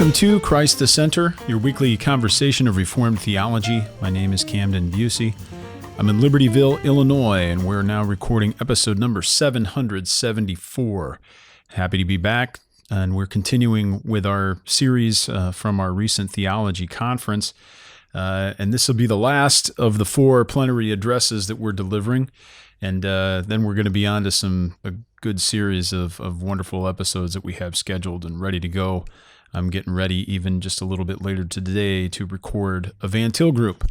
Welcome to Christ the Center, your weekly conversation of Reformed theology. My name is Camden Busey. I'm in Libertyville, Illinois, and we're now recording episode number 774. Happy to be back, and we're continuing with our series from our recent Theology Conference. And this will be the last of the 4 plenary addresses that we're delivering. And then we're going to be on to a good series of wonderful episodes that we have scheduled and ready to go. I'm getting ready even just a little bit later today to record a Van Til group.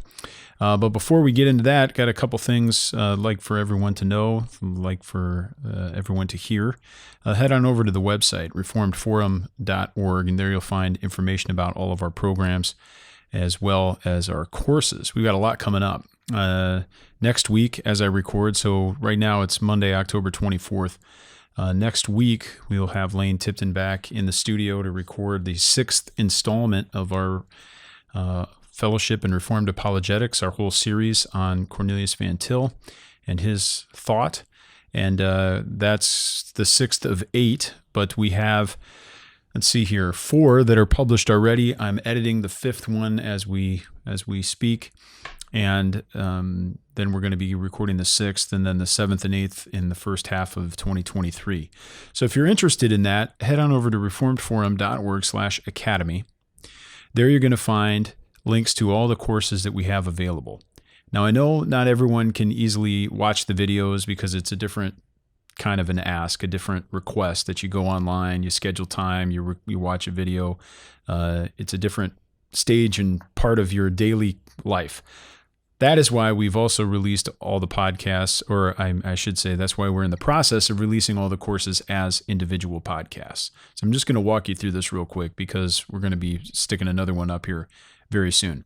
But before we get into that, got a couple things like for everyone to know, like for everyone to hear. Head on over to the website, reformedforum.org, and there you'll find information about all of our programs as well as our courses. We've got a lot coming up next week as I record. So right now it's Monday, October 24th. Next week, we'll have Lane Tipton back in the studio to record the 6th installment of our Fellowship in Reformed Apologetics, our whole series on Cornelius Van Til and his thought. And that's the 6th of 8, but we have, let's see here, 4 that are published already. I'm editing the 5th one as we speak. And then we're going to be recording the 6th and then the 7th and 8th in the first half of 2023. So if you're interested in that, head on over to reformedforum.org/academy. There you're going to find links to all the courses that we have available. Now, I know not everyone can easily watch the videos because it's a different kind of an ask, a different request that you go online, you schedule time, you watch a video. It's a different stage and part of your daily life. That is why we've also released all the podcasts, or I should say that's why we're in the process of releasing all the courses as individual podcasts. So I'm just going to walk you through this real quick because we're going to be sticking another one up here very soon.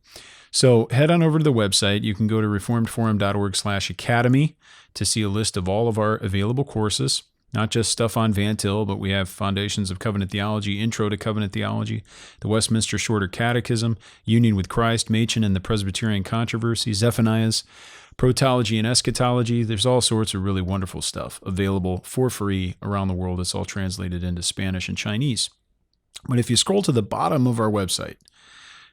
So head on over to the website. You can go to reformedforum.org/academy to see a list of all of our available courses. Not just stuff on Van Til, but we have Foundations of Covenant Theology, Intro to Covenant Theology, the Westminster Shorter Catechism, Union with Christ, Machen and the Presbyterian Controversy, Zephaniahs, Protology and Eschatology. There's all sorts of really wonderful stuff available for free around the world. It's all translated into Spanish and Chinese. But if you scroll to the bottom of our website,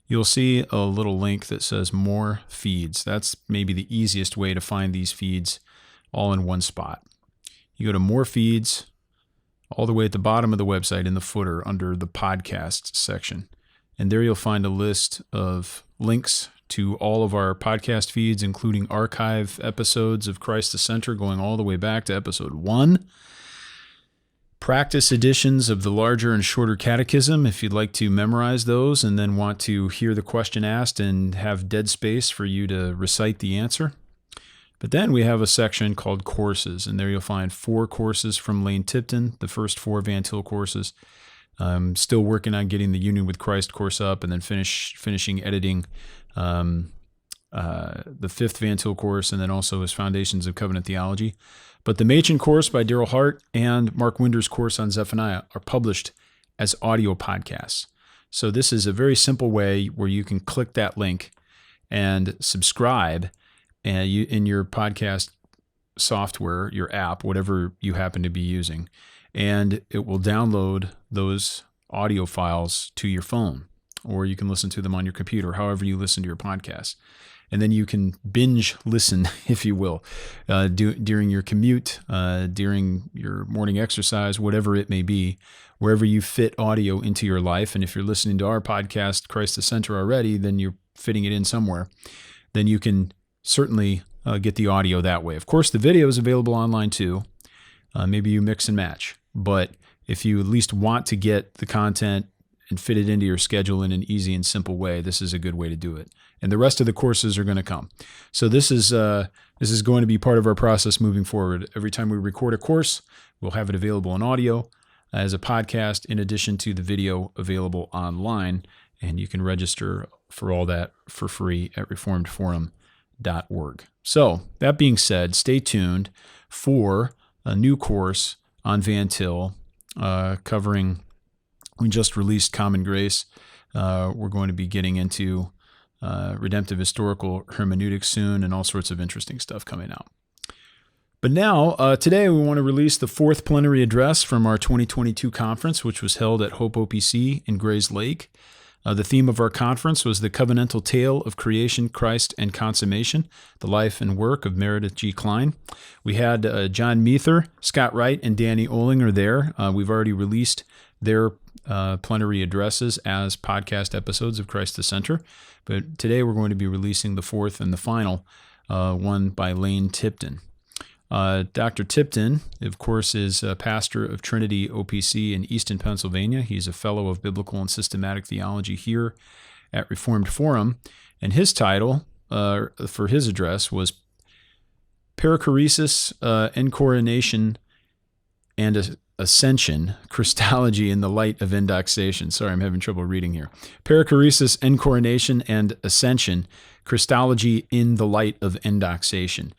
you'll see a little link that says More Feeds. That's maybe the easiest way to find these feeds all in one spot. You go to More Feeds, all the way at the bottom of the website in the footer under the podcast section. And there you'll find a list of links to all of our podcast feeds, including archive episodes of Christ the Center going all the way back to episode 1. Practice editions of the larger and shorter catechism if you'd like to memorize those and then want to hear the question asked and have dead space for you to recite the answer. But then we have a section called Courses, and there you'll find 4 courses from Lane Tipton, the first 4 Van Til courses. I'm still working on getting the Union with Christ course up and then finishing editing the 5th Van Til course and then also his Foundations of Covenant Theology. But the Machen course by Daryl Hart and Mark Winder's course on Zephaniah are published as audio podcasts. So this is a very simple way where you can click that link and subscribe and you, in your podcast software, your app, whatever you happen to be using, and it will download those audio files to your phone, or you can listen to them on your computer, however you listen to your podcasts. And then you can binge listen, if you will, during your commute, during your morning exercise, whatever it may be, wherever you fit audio into your life. And if you're listening to our podcast, Christ the Center, already, then you're fitting it in somewhere. Then you can certainly get the audio that way. Of course, the video is available online too. Maybe you mix and match. But if you at least want to get the content and fit it into your schedule in an easy and simple way, this is a good way to do it. And the rest of the courses are going to come. So this is going to be part of our process moving forward. Every time we record a course, we'll have it available in audio as a podcast, in addition to the video available online. And you can register for all that for free at reformedforum.org. So that being said, stay tuned for a new course on Van Til covering, we just released Common Grace. We're going to be getting into redemptive historical hermeneutics soon and all sorts of interesting stuff coming out. But now, today we want to release the fourth plenary address from our 2022 conference, which was held at Hope OPC in Grays Lake. The theme of our conference was the Covenantal Tale of Creation, Christ, and Consummation, the life and work of Meredith G. Kline. We had John Meether, Scott Wright, and Danny Olinger there. We've already released their plenary addresses as podcast episodes of Christ the Center. But today we're going to be releasing the fourth and the final one by Lane Tipton. Dr. Tipton, of course, is a pastor of Trinity OPC in Easton, Pennsylvania. He's a fellow of Biblical and Systematic Theology here at Reformed Forum. And his title for his address was Perichoresis, Encoronation, and Ascension, Christology in the Light of Endoxation. Sorry, I'm having trouble reading here. Perichoresis, Encoronation, and Ascension, Christology in the Light of Endoxation.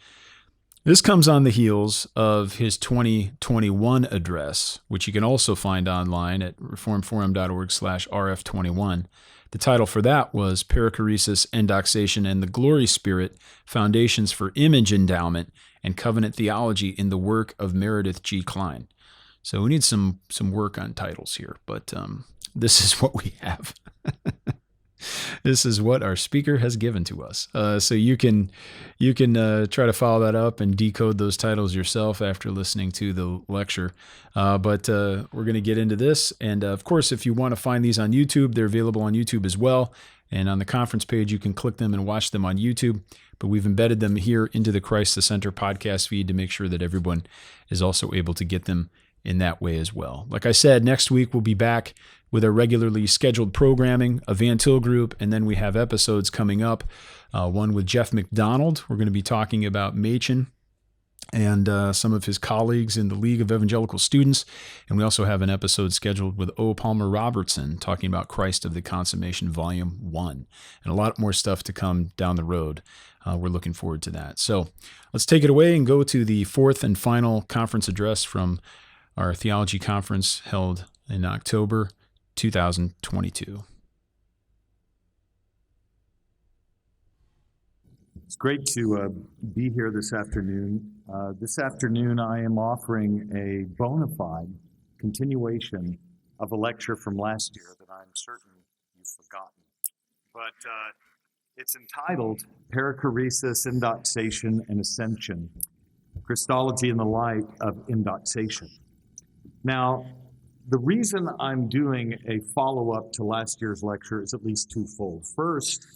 This comes on the heels of his 2021 address, which you can also find online at reformedforum.org/rf21. The title for that was Perichoresis, Endoxation, and the Glory Spirit, Foundations for Image Endowment and Covenant Theology in the Work of Meredith G. Kline. So we need some work on titles here, but this is what we have. This is what our speaker has given to us. So you can try to follow that up and decode those titles yourself after listening to the lecture. But we're going to get into this. And of course, if you want to find these on YouTube, they're available on YouTube as well. And on the conference page, you can click them and watch them on YouTube. But we've embedded them here into the Christ the Center podcast feed to make sure that everyone is also able to get them in that way as well. Like I said, next week we'll be back with our regularly scheduled programming, a Van Til group, and then we have episodes coming up. One with Jeff McDonald. We're going to be talking about Machen and some of his colleagues in the League of Evangelical Students. And we also have an episode scheduled with O. Palmer Robertson talking about Christ of the Consummation Volume 1. And a lot more stuff to come down the road. We're looking forward to that. So let's take it away and go to the fourth and final conference address from our Theology Conference held in October 2022. It's great to be here this afternoon. This afternoon I am offering a bona fide continuation of a lecture from last year that I'm certain you've forgotten. But it's entitled Perichoresis, Endoxation, and Ascension, Christology in the Light of Endoxation. Now, the reason I'm doing a follow-up to last year's lecture is at least twofold. First,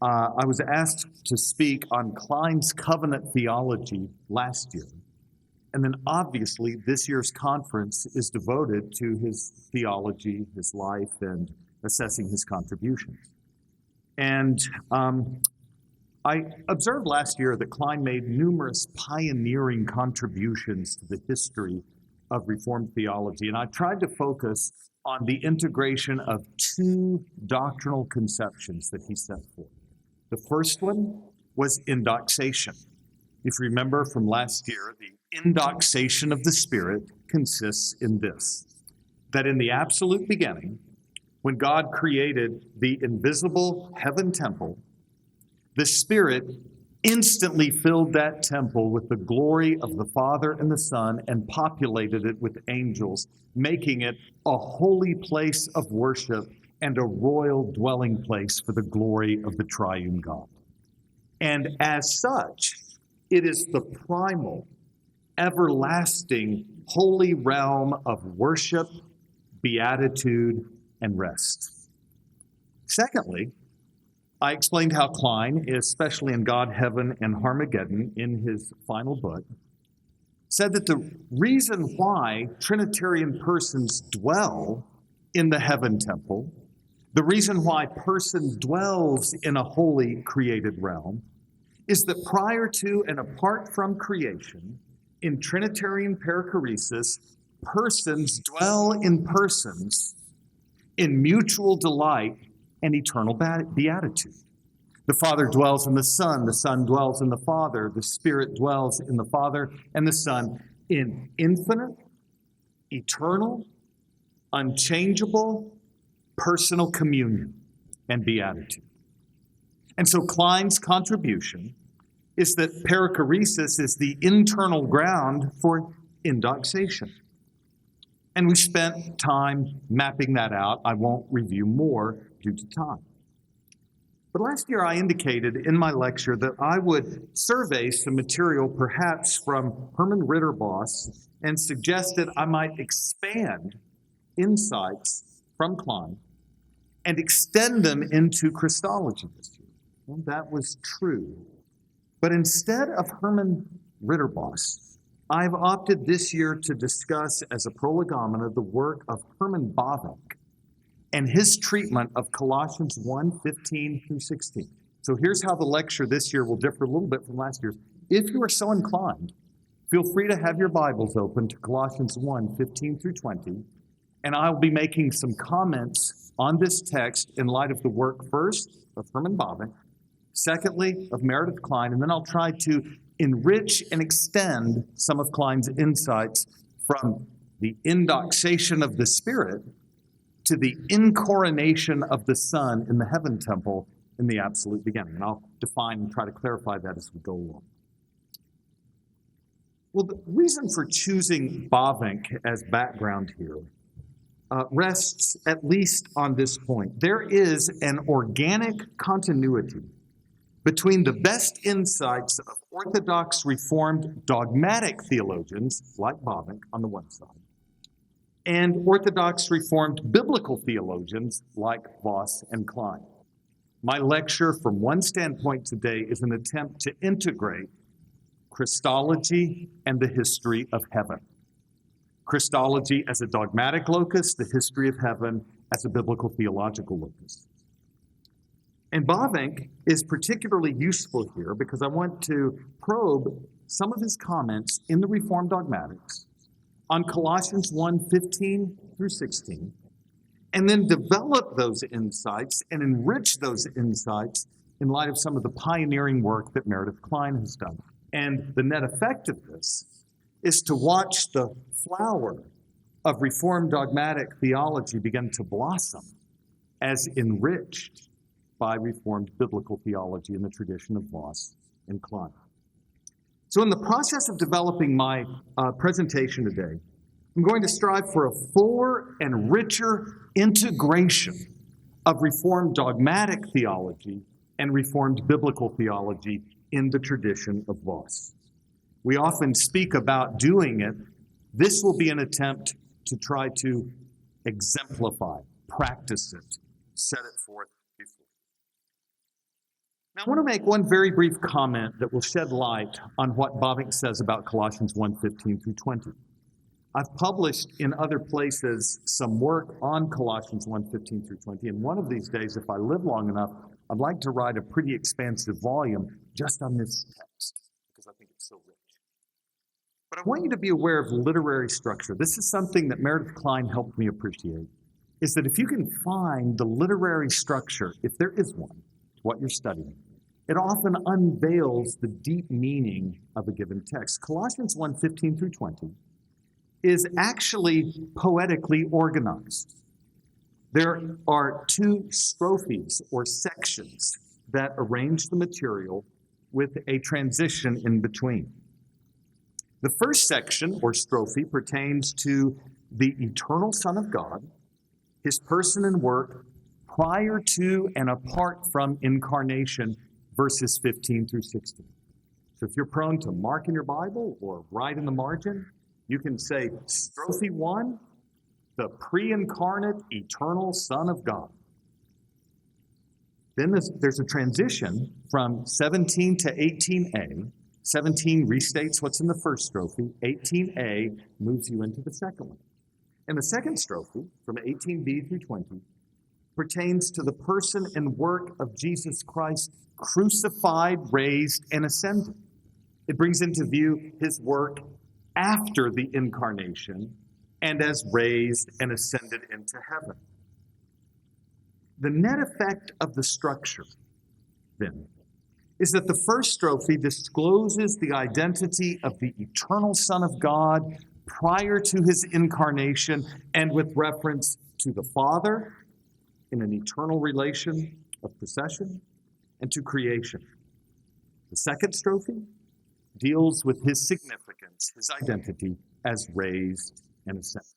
I was asked to speak on Kline's covenant theology last year. And then obviously this year's conference is devoted to his theology, his life, and assessing his contributions. And I observed last year that Kline made numerous pioneering contributions to the history of Reformed theology, and I tried to focus on the integration of two doctrinal conceptions that he set forth. The first one was Endoxation. If you remember from last year, the Endoxation of the Spirit consists in this, that in the absolute beginning, when God created the invisible heaven temple, the Spirit instantly filled that temple with the glory of the Father and the Son and populated it with angels, making it a holy place of worship and a royal dwelling place for the glory of the triune God. And as such, it is the primal, everlasting, holy realm of worship, beatitude, and rest. Secondly, I explained how Kline, especially in God, Heaven, and Harmageddon, in his final book, said that the reason why Trinitarian persons dwell in the heaven temple, the reason why person dwells in a holy created realm, is that prior to and apart from creation, in Trinitarian perichoresis, persons dwell in persons in mutual delight and eternal beatitude. The Father dwells in the Son dwells in the Father, the Spirit dwells in the Father and the Son in infinite, eternal, unchangeable, personal communion and beatitude. And so Kline's contribution is that perichoresis is the internal ground for endoxation. And we spent time mapping that out. I won't review more due to time. But last year I indicated in my lecture that I would survey some material perhaps from Herman Ritterboss and suggested I might expand insights from Kline and extend them into Christology this year. Well, that was true. But instead of Herman Ritterboss, I've opted this year to discuss as a prolegomena the work of Herman Bavinck and his treatment of Colossians 1:15 through 16. So here's how the lecture this year will differ a little bit from last year's. If you are so inclined, feel free to have your Bibles open to Colossians 1:15 through 20, and I'll be making some comments on this text in light of the work first of Herman Bavinck, secondly of Meredith Kline, and then I'll try to enrich and extend some of Kline's insights from the Endoxation of the Spirit to the Encoronation of the Son in the heaven temple in the absolute beginning. And I'll define and try to clarify that as we go along. Well, the reason for choosing Bavinck as background here rests at least on this point. There is an organic continuity between the best insights of Orthodox Reformed dogmatic theologians, like Bavinck on the one side, and Orthodox Reformed biblical theologians like Voss and Kline. My lecture from one standpoint today is an attempt to integrate Christology and the history of heaven. Christology as a dogmatic locus, the history of heaven as a biblical theological locus. And Bavinck is particularly useful here because I want to probe some of his comments in the Reformed dogmatics on Colossians 1:15 through 16, and then develop those insights and enrich those insights in light of some of the pioneering work that Meredith Kline has done. And the net effect of this is to watch the flower of Reformed dogmatic theology begin to blossom as enriched by Reformed biblical theology in the tradition of Voss and Kline. So in the process of developing my presentation today, I'm going to strive for a fuller and richer integration of Reformed dogmatic theology and Reformed biblical theology in the tradition of Voss. We often speak about doing it. This will be an attempt to try to exemplify, practice it, set it forth before. Now, I want to make one very brief comment that will shed light on what Bavinck says about Colossians 1:15 through 20. I've published in other places some work on Colossians 1:15 through 20, and one of these days, if I live long enough, I'd like to write a pretty expansive volume just on this text, because I think it's so rich. But I want you to be aware of literary structure. This is something that Meredith Kline helped me appreciate, is that if you can find the literary structure, if there is one, what you're studying, it often unveils the deep meaning of a given text. Colossians 1:15 through 20 is actually poetically organized. There are two strophes or sections that arrange the material with a transition in between. The first section or strophe pertains to the eternal Son of God, his person and work prior to and apart from incarnation, verses 15 through 16. So if you're prone to mark in your Bible or write in the margin, you can say strophe 1, the pre-incarnate eternal Son of God. Then there's a transition from 17 to 18a. 17 restates what's in the first strophe. 18a moves you into the second one. And the second strophe, from 18b through 20, pertains to the person and work of Jesus Christ, crucified, raised, and ascended. It brings into view his work after the incarnation and as raised and ascended into heaven. The net effect of the structure, then, is that the first strophe discloses the identity of the eternal Son of God prior to his incarnation and with reference to the Father in an eternal relation of procession and to creation. The second strophe deals with his significance, his identity as raised and ascended.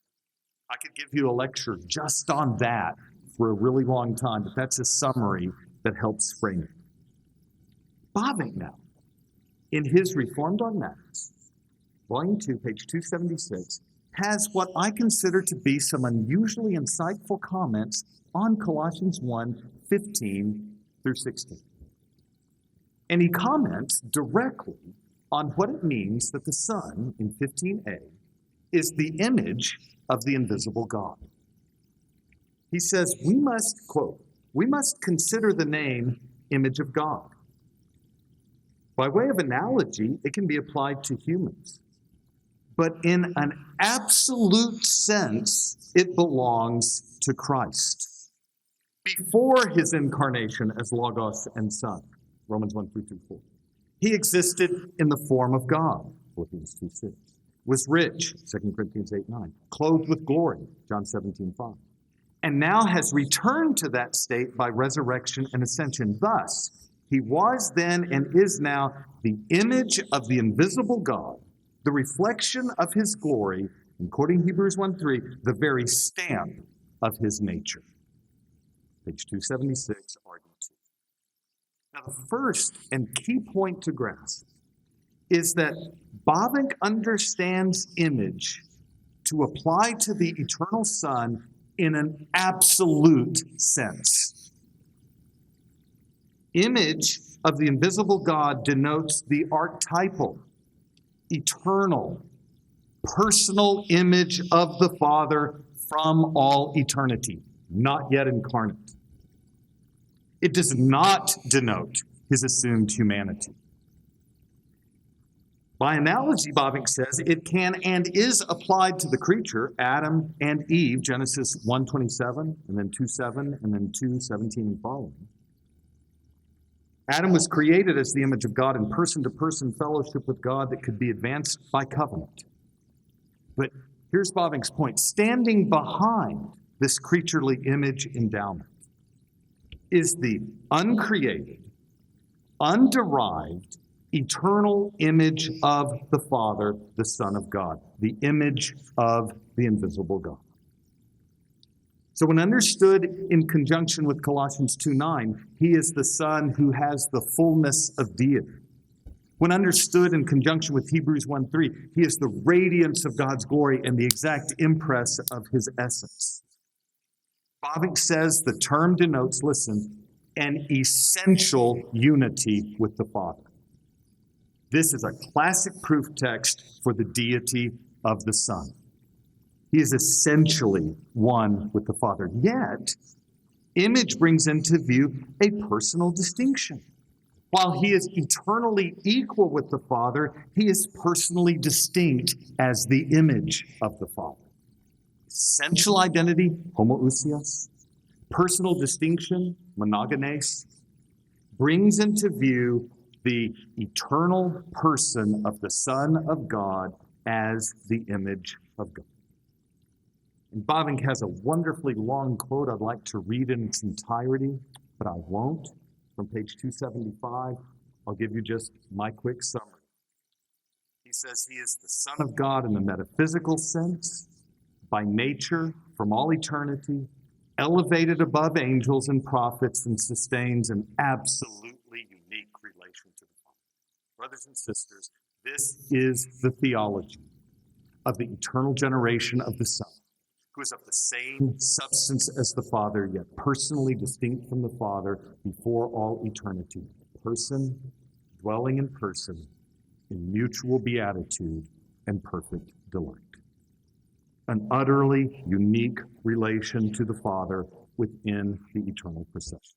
I could give you a lecture just on that for a really long time, but that's a summary that helps frame it. Bavinck now, in his Reformed Dogmatics, Volume 2, page 276, has what I consider to be some unusually insightful comments on Colossians 1:15 through 16. And he comments directly on what it means that the Son, in 15a, is the image of the invisible God. He says, we must, quote, we must consider the name image of God. By way of analogy, it can be applied to humans. But in an absolute sense, it belongs to Christ. Before his incarnation as Logos and Son, Romans 1:3-4, he existed in the form of God, Philippians 2:6, was rich, 2 Corinthians 8:9, clothed with glory, John 17:5, and now has returned to that state by resurrection and ascension. Thus, he was then and is now the image of the invisible God, the reflection of his glory, and quoting Hebrews 1:3, the very stamp of his nature. Page 276, argument 2. Now, the first and key point to grasp is that Bavinck understands image to apply to the eternal Son in an absolute sense. Image of the invisible God denotes the archetypal, eternal, personal image of the Father from all eternity, not yet incarnate. It does not denote his assumed humanity. By analogy, Bavinck says, it can and is applied to the creature, Adam and Eve, Genesis 1:27, and then 2:7, and then 2:17 and following. Adam was created as the image of God in person-to-person fellowship with God that could be advanced by covenant. But here's Bavinck's point. Standing behind this creaturely image endowment is the uncreated, underived, eternal image of the Father, the Son of God, the image of the invisible God. So when understood in conjunction with Colossians 2:9, he is the Son who has the fullness of deity. When understood in conjunction with Hebrews 1:3, he is the radiance of God's glory and the exact impress of his essence. Bavinck says the term denotes, listen, an essential unity with the Father. This is a classic proof text for the deity of the Son. He is essentially one with the Father. Yet, image brings into view a personal distinction. While he is eternally equal with the Father, he is personally distinct as the image of the Father. Essential identity, homoousios, personal distinction, monogenes, brings into view the eternal person of the Son of God as the image of God. And Bavinck has a wonderfully long quote I'd like to read in its entirety, but I won't. From page 275, I'll give you just my quick summary. He says he is the Son of God in the metaphysical sense, by nature, from all eternity, elevated above angels and prophets, and sustains an absolutely unique relation to the Father. Brothers and sisters, this is the theology of the eternal generation of the Son, who is of the same substance as the Father, yet personally distinct from the Father before all eternity. Person, dwelling in person, in mutual beatitude and perfect delight. An utterly unique relation to the Father within the eternal processions.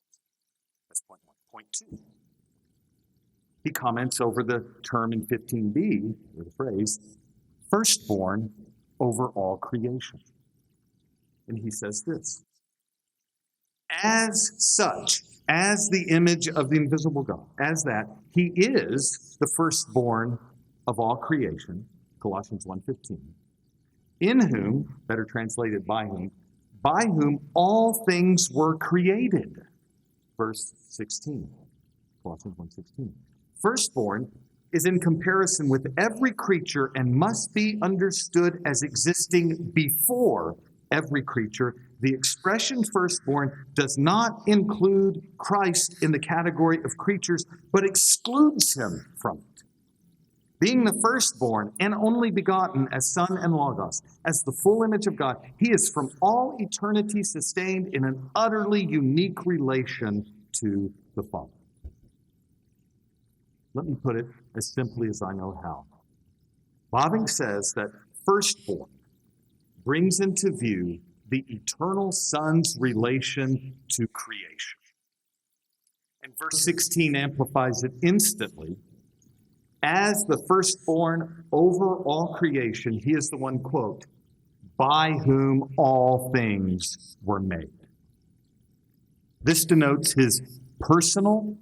That's point one. Point two. He comments over the term in 15b, or the phrase, firstborn over all creation. And he says this, as such, as the image of the invisible God, as that, he is the firstborn of all creation, Colossians 1:15, in whom, better translated by whom all things were created, verse 16, Colossians 1:16. Firstborn is in comparison with every creature and must be understood as existing before every creature. The expression firstborn does not include Christ in the category of creatures, but excludes him from it. Being the firstborn and only begotten as Son and Logos, as the full image of God, he is from all eternity sustained in an utterly unique relation to the Father. Let me put it as simply as I know how. Bavinck says that firstborn brings into view the eternal Son's relation to creation. And verse 16 amplifies it instantly. As the firstborn over all creation, he is the one, quote, by whom all things were made. This denotes his personal,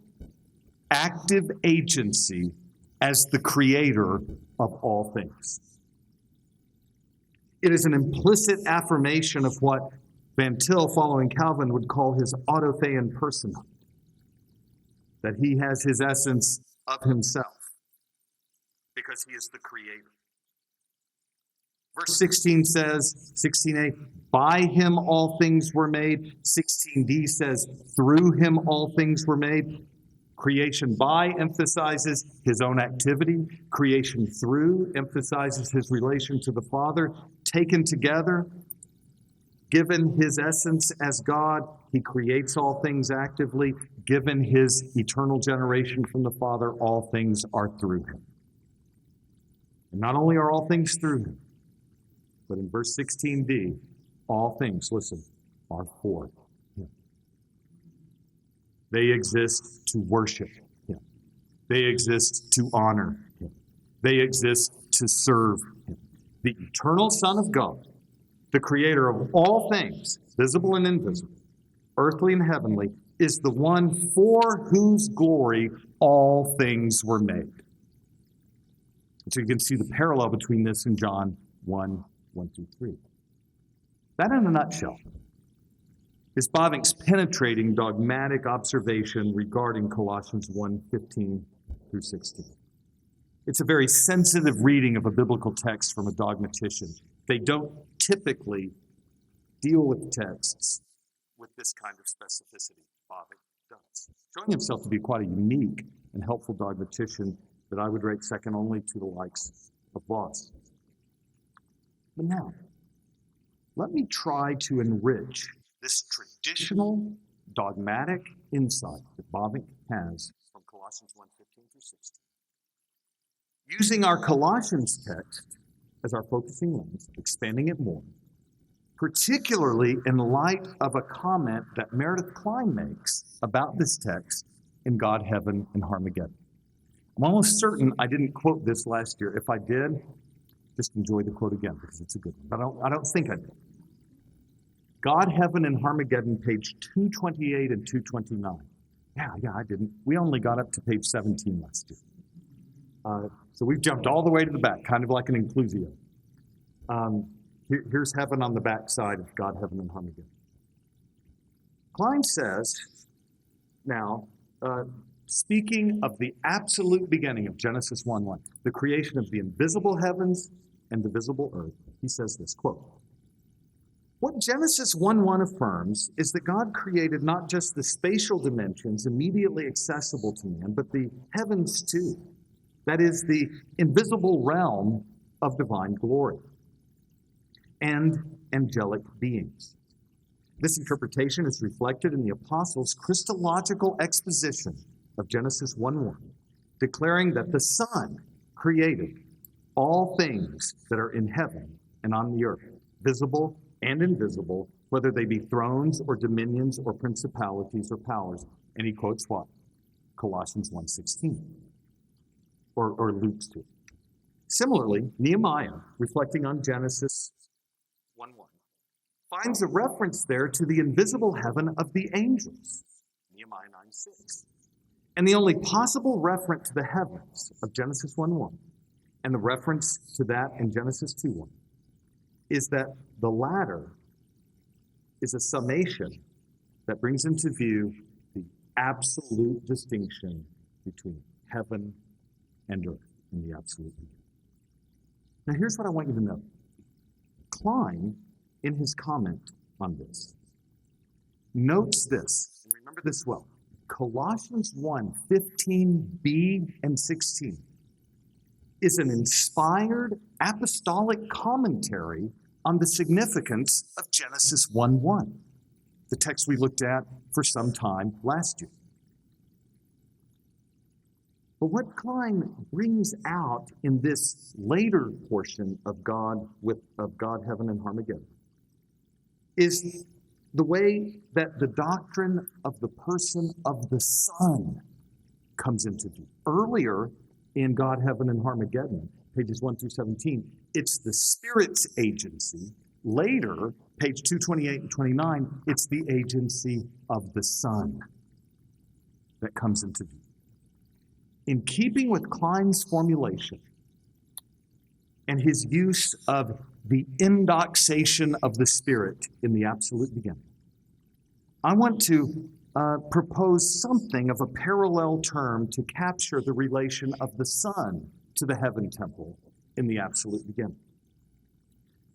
active agency as the creator of all things. It is an implicit affirmation of what Van Til, following Calvin, would call his autothean personhood, that he has his essence of himself because he is the creator. Verse 16 says, 16a, by him all things were made. 16d says, through him all things were made. Creation by emphasizes his own activity. Creation through emphasizes his relation to the Father. Taken together, given his essence as God, he creates all things actively. Given his eternal generation from the Father, all things are through him. And not only are all things through him, but in verse 16d, all things, listen, are for him. They exist to worship him. They exist to honor him. They exist to serve him. The eternal Son of God, the creator of all things, visible and invisible, earthly and heavenly, is the one for whose glory all things were made. And so you can see the parallel between this and John 1:1-3. That in a nutshell is Bavinck's penetrating dogmatic observation regarding Colossians 1:15-16. It's a very sensitive reading of a biblical text from a dogmatician. They don't typically deal with texts with this kind of specificity. Bavinck does, showing himself to be quite a unique and helpful dogmatician that I would rate second only to the likes of Voss. But now, let me try to enrich this traditional dogmatic insight that Bavinck has from Colossians 1:15-16. Using our Colossians text as our focusing lens, expanding it more, particularly in light of a comment that Meredith Kline makes about this text in God, Heaven, and Armageddon. I'm almost certain I didn't quote this last year. If I did, just enjoy the quote again because it's a good one. But I don't think I did. God, Heaven, and Armageddon, page 228 and 229. Yeah, I didn't. We only got up to page 17 last year. So we've jumped all the way to the back, kind of like an inclusio. Here's heaven on the back side of God, Heaven, and Armageddon. Kline says, now, speaking of the absolute beginning of Genesis 1:1, the creation of the invisible heavens and the visible earth, he says this, quote, what Genesis 1:1 affirms is that God created not just the spatial dimensions immediately accessible to man, but the heavens too. That is, the invisible realm of divine glory and angelic beings. This interpretation is reflected in the Apostles' Christological exposition of Genesis 1:1, declaring that the Son created all things that are in heaven and on the earth, visible and invisible, whether they be thrones or dominions or principalities or powers. And he quotes what? Colossians 1:16, or Luke's 2. Similarly, Nehemiah, reflecting on Genesis 1:1, finds a reference there to the invisible heaven of the angels, Nehemiah 9:6. And the only possible reference to the heavens of Genesis 1:1 and the reference to that in Genesis 2:1 is that the latter is a summation that brings into view the absolute distinction between them. heaven and earth in the absolute beginning. Now here's what I want you to know. Kline, in his comment on this, notes this, and remember this well, Colossians 1:15b and 16 is an inspired apostolic commentary on the significance of Genesis 1:1, the text we looked at for some time last year. But what Kline brings out in this later portion of God, Heaven, and Armageddon is the way that the doctrine of the person of the Son comes into view. Earlier in God, Heaven, and Armageddon, pages 1 through 17, it's the Spirit's agency. Later, page 228 and 29, it's the agency of the Son that comes into view. In keeping with Kline's formulation and his use of the endoxation of the Spirit in the absolute beginning, I want to propose something of a parallel term to capture the relation of the Son to the heaven temple in the absolute beginning.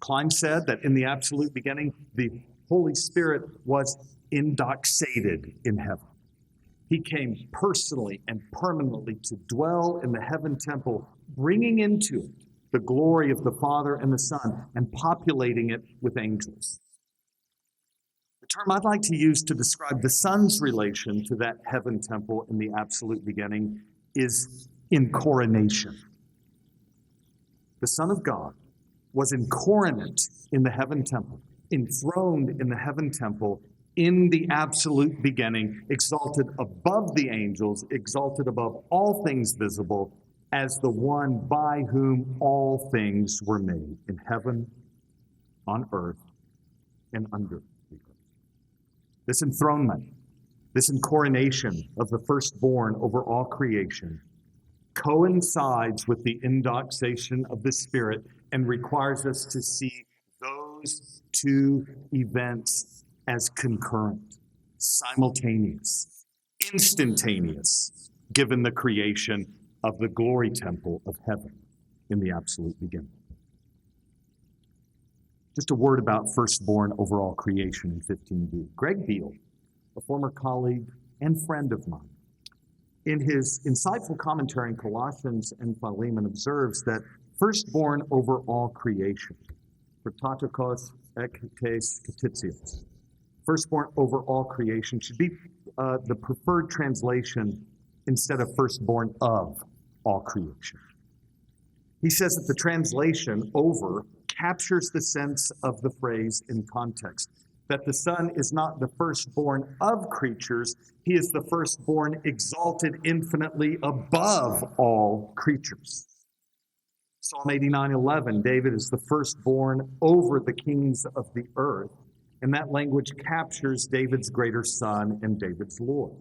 Kline said that in the absolute beginning, the Holy Spirit was endoxated in heaven. He came personally and permanently to dwell in the heaven temple, bringing into it the glory of the Father and the Son and populating it with angels. The term I'd like to use to describe the Son's relation to that heaven temple in the absolute beginning is Encoronation. The Son of God was incoronate in the heaven temple, enthroned in the heaven temple in the absolute beginning, exalted above the angels, exalted above all things visible, as the one by whom all things were made, in heaven, on earth, and under the earth. This enthronement, this encoronation of the firstborn over all creation, coincides with the endoxation of the Spirit and requires us to see those two events as concurrent, simultaneous, instantaneous, given the creation of the glory temple of heaven in the absolute beginning. Just a word about firstborn over all creation in 15b. Greg Beale, a former colleague and friend of mine, in his insightful commentary in Colossians and Philemon, observes that firstborn over all creation, prototokos ektes katitios, firstborn over all creation, should be the preferred translation instead of firstborn of all creation. He says that the translation over captures the sense of the phrase in context, that the Son is not the firstborn of creatures, he is the firstborn exalted infinitely above all creatures. Psalm 89:11, David is the firstborn over the kings of the earth. And that language captures David's greater son and David's Lord.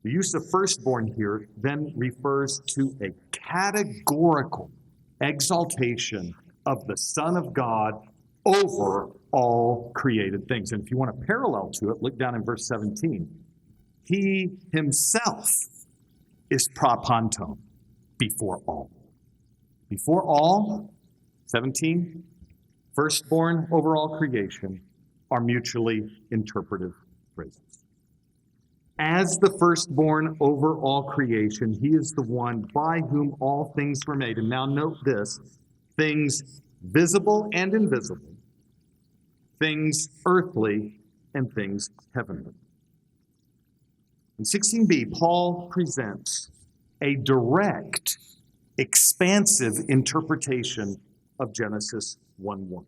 The use of firstborn here then refers to a categorical exaltation of the Son of God over all created things. And if you want a parallel to it, look down in verse 17. He himself is propanton, before all. Before all, 17, firstborn over all creation are mutually interpretive phrases. As the firstborn over all creation, he is the one by whom all things were made. And now note this, things visible and invisible, things earthly and things heavenly. In 16b, Paul presents a direct, expansive interpretation of Genesis 1:1.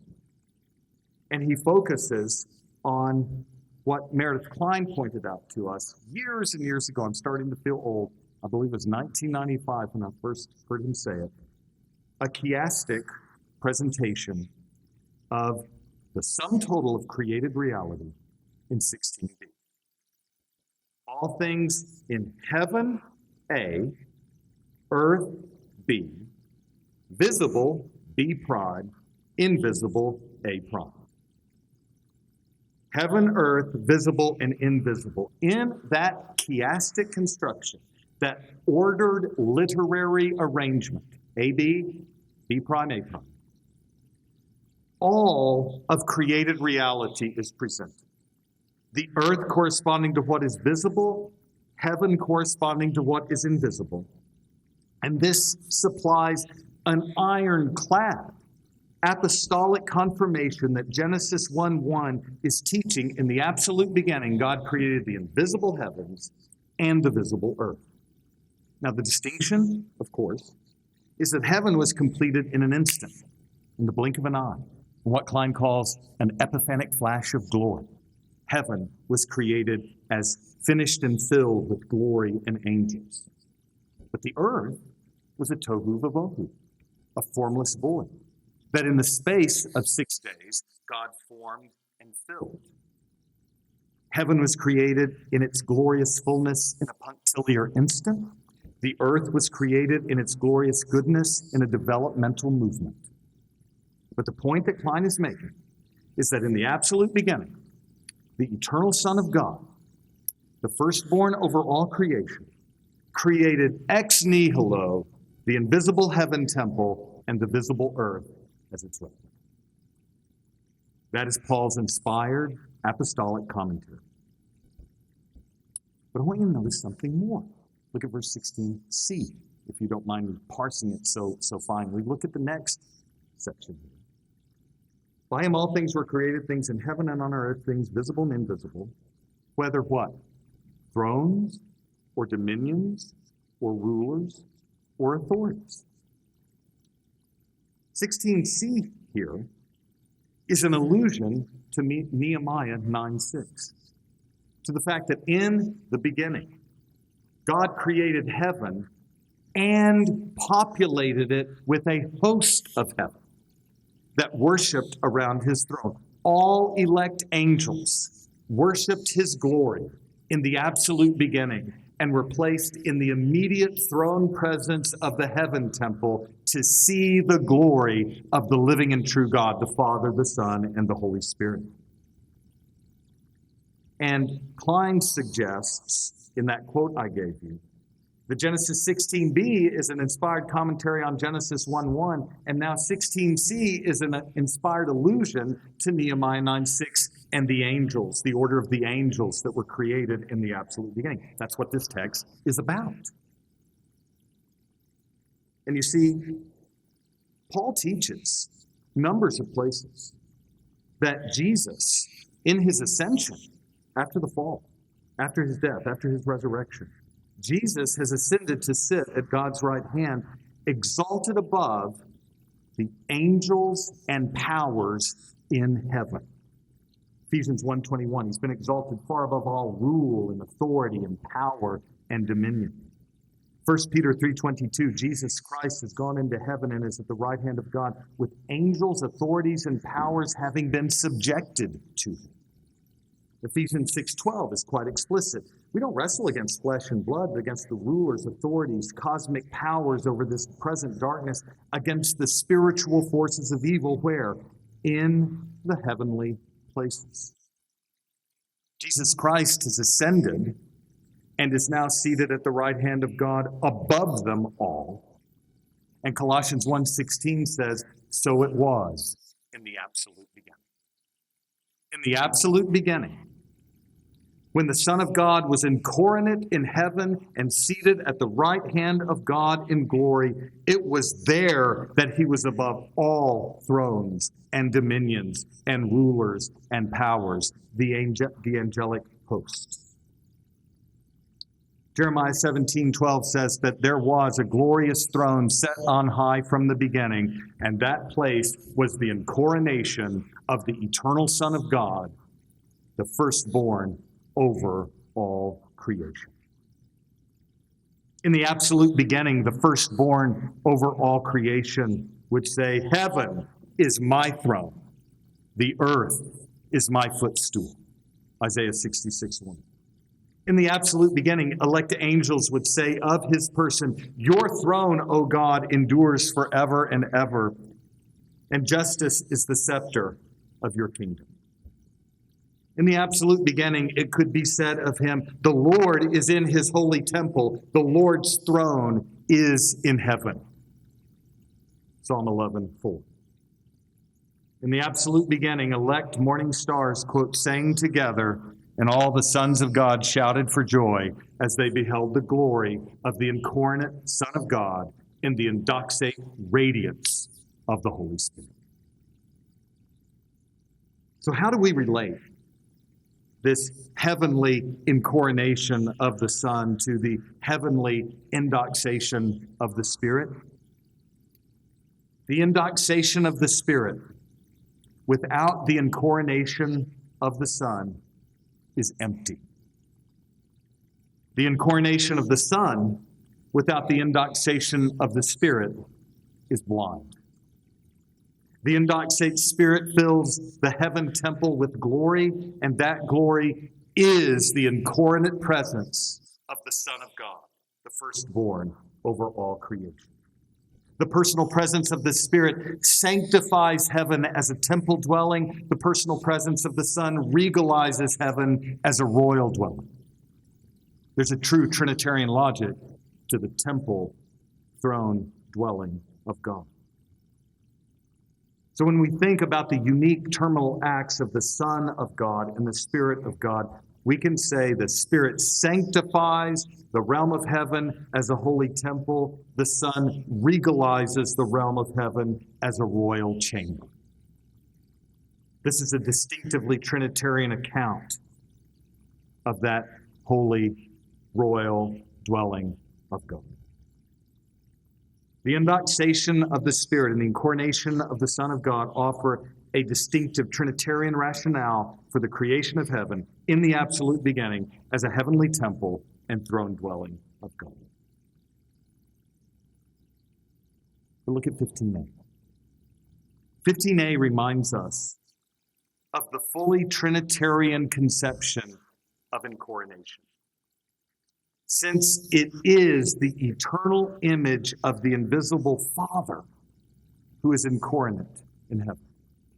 And he focuses on what Meredith Kline pointed out to us years and years ago. I'm starting to feel old. I believe it was 1995 when I first heard him say it. A chiastic presentation of the sum total of created reality in 16b. All things in heaven, A, earth, B, visible, B prime, invisible, A prime. Heaven, earth, visible, and invisible. In that chiastic construction, that ordered literary arrangement, AB, B prime, A prime, all of created reality is presented. The earth corresponding to what is visible, heaven corresponding to what is invisible. And this supplies an ironclad apostolic confirmation that Genesis 1:1 is teaching. In the absolute beginning, God created the invisible heavens and the visible earth. Now, the distinction, of course, is that heaven was completed in an instant, in the blink of an eye, in what Kline calls an epiphanic flash of glory. Heaven was created as finished and filled with glory and angels. But the earth was a tohu vavohu, a formless void, that in the space of 6 days, God formed and filled. Heaven was created in its glorious fullness in a punctiliar instant. The earth was created in its glorious goodness in a developmental movement. But the point that Kline is making is that in the absolute beginning, the eternal Son of God, the firstborn over all creation, created ex nihilo the invisible heaven temple and the visible earth as its record. That is Paul's inspired apostolic commentary. But I want you to notice something more. Look at verse 16c, if you don't mind me parsing it so finely. Look at the next section here. By him all things were created, things in heaven and on earth, things visible and invisible, whether what? Thrones or dominions or rulers or authorities. 16c here is an allusion to Nehemiah 9:6, to the fact that in the beginning, God created heaven and populated it with a host of heaven that worshiped around his throne. All elect angels worshiped his glory in the absolute beginning and were placed in the immediate throne presence of the heaven temple to see the glory of the living and true God, the Father, the Son, and the Holy Spirit. And Kline suggests, in that quote I gave you, that Genesis 16b is an inspired commentary on Genesis 1:1, and now 16c is an inspired allusion to Nehemiah 9:6 and the angels, the order of the angels that were created in the absolute beginning. That's what this text is about. And you see, Paul teaches numbers of places that Jesus, in his ascension, after the fall, after his death, after his resurrection, Jesus has ascended to sit at God's right hand, exalted above the angels and powers in heaven. Ephesians 1:21, he's been exalted far above all rule and authority and power and dominion. 1 Peter 3:22, Jesus Christ has gone into heaven and is at the right hand of God with angels, authorities, and powers having been subjected to him. Ephesians 6:12 is quite explicit. We don't wrestle against flesh and blood, but against the rulers, authorities, cosmic powers over this present darkness, against the spiritual forces of evil, where? In the heavenly places. Jesus Christ has ascended and is now seated at the right hand of God above them all. And Colossians 1:16 says, so it was in the absolute beginning. In the absolute beginning, when the Son of God was incoronate in heaven and seated at the right hand of God in glory, it was there that he was above all thrones and dominions and rulers and powers, the angelic host. Jeremiah 17:12 says that there was a glorious throne set on high from the beginning, and that place was the encoronation of the eternal Son of God, the firstborn over all creation. In the absolute beginning, the firstborn over all creation would say, heaven is my throne, the earth is my footstool. Isaiah 66:1. In the absolute beginning, elect angels would say of his person, your throne, O God, endures forever and ever, and justice is the scepter of your kingdom. In the absolute beginning, it could be said of him, the Lord is in his holy temple. The Lord's throne is in heaven. Psalm 11:4. In the absolute beginning, elect morning stars, quote, sang together, and all the sons of God shouted for joy as they beheld the glory of the incarnate Son of God in the endoxate radiance of the Holy Spirit. So how do we relate this heavenly incoronation of the Son to the heavenly endoxation of the Spirit? The endoxation of the Spirit without the incoronation of the Son is empty. The incoronation of the Son without the endoxation of the Spirit is blind. The endoxate Spirit fills the heaven temple with glory, and that glory is the incoronate presence of the Son of God, the firstborn over all creation. The personal presence of the Spirit sanctifies heaven as a temple dwelling. The personal presence of the Son regalizes heaven as a royal dwelling. There's a true Trinitarian logic to the temple, throne, dwelling of God. So when we think about the unique terminal acts of the Son of God and the Spirit of God, we can say the Spirit sanctifies the realm of heaven as a holy temple. The Son regalizes the realm of heaven as a royal chamber. This is a distinctively Trinitarian account of that holy, royal dwelling of God. The endoxation of the Spirit and the incoronation of the Son of God offer a distinctive Trinitarian rationale for the creation of heaven in the absolute beginning as a heavenly temple and throne dwelling of God. But look at 15a. 15a reminds us of the fully Trinitarian conception of incoronation. Since it is the eternal image of the invisible Father who is incoronate in heaven.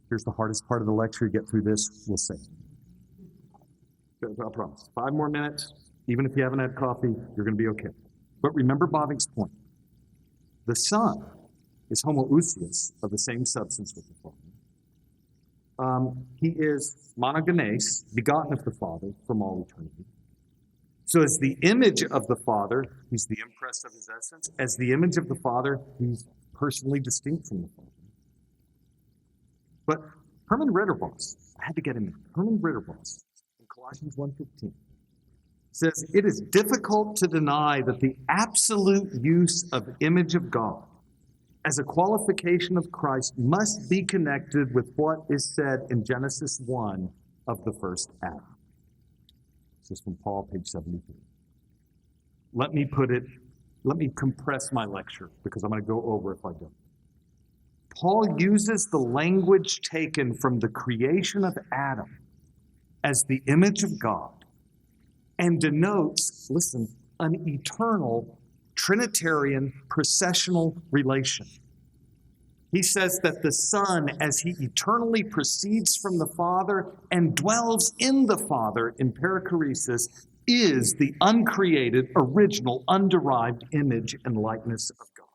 Here's the hardest part of the lecture. Get through this, we'll say. I promise. 5 more minutes. Even if you haven't had coffee, you're going to be okay. But remember Bobbink's point. The Son is homoousios, of the same substance with the Father. He is monogenes, begotten of the Father from all eternity. So as the image of the Father, he's the impress of his essence. As the image of the Father, he's personally distinct from the Father. But Herman Ritterboss, I had to get him in. Herman Ritterboss, in Colossians 1:15, says, it is difficult to deny that the absolute use of image of God as a qualification of Christ must be connected with what is said in Genesis 1 of the first Adam. This is from Paul, page 73. Let me compress my lecture because I'm going to go over if I don't. Paul uses the language taken from the creation of Adam as the image of God and denotes, listen, an eternal Trinitarian processional relation. He says that the Son, as he eternally proceeds from the Father and dwells in the Father in perichoresis, is the uncreated, original, underived image and likeness of God.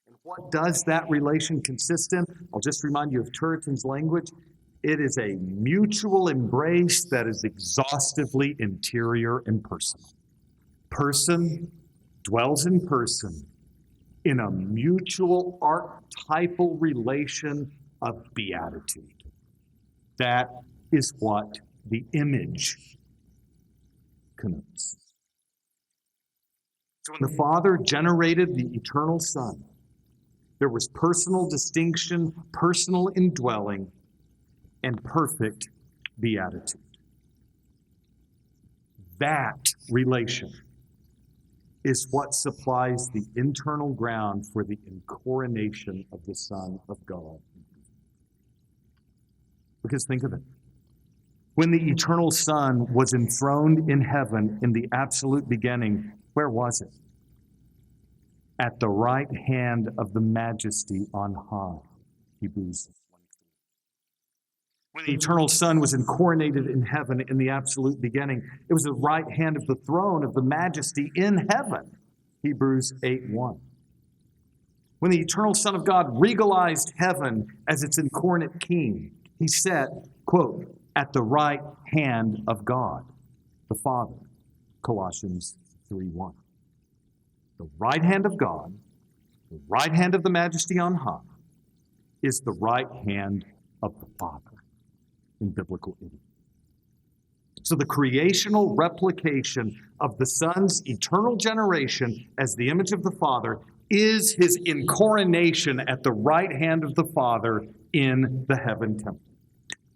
And what does that relation consist in? I'll just remind you of Turretin's language. It is a mutual embrace that is exhaustively interior and personal. Person dwells in person in a mutual archetypal relation of beatitude. That is what the image connotes. So when the Father generated the eternal Son, there was personal distinction, personal indwelling, and perfect beatitude. That relation is what supplies the internal ground for the incoronation of the Son of God. Because think of it. When the eternal Son was enthroned in heaven in the absolute beginning, where was it? At the right hand of the Majesty on high. Hebrews 1:3. When the eternal Son was coronated in heaven in the absolute beginning, it was the right hand of the throne of the majesty in heaven. Hebrews 8:1. When the eternal Son of God regalized heaven as its incarnate king, he sat, quote, at the right hand of God, the Father. Colossians 3:1. The right hand of God, the right hand of the majesty on high, is the right hand of the Father in biblical idiom. So the creational replication of the Son's eternal generation as the image of the Father is his incoronation at the right hand of the Father in the heaven temple.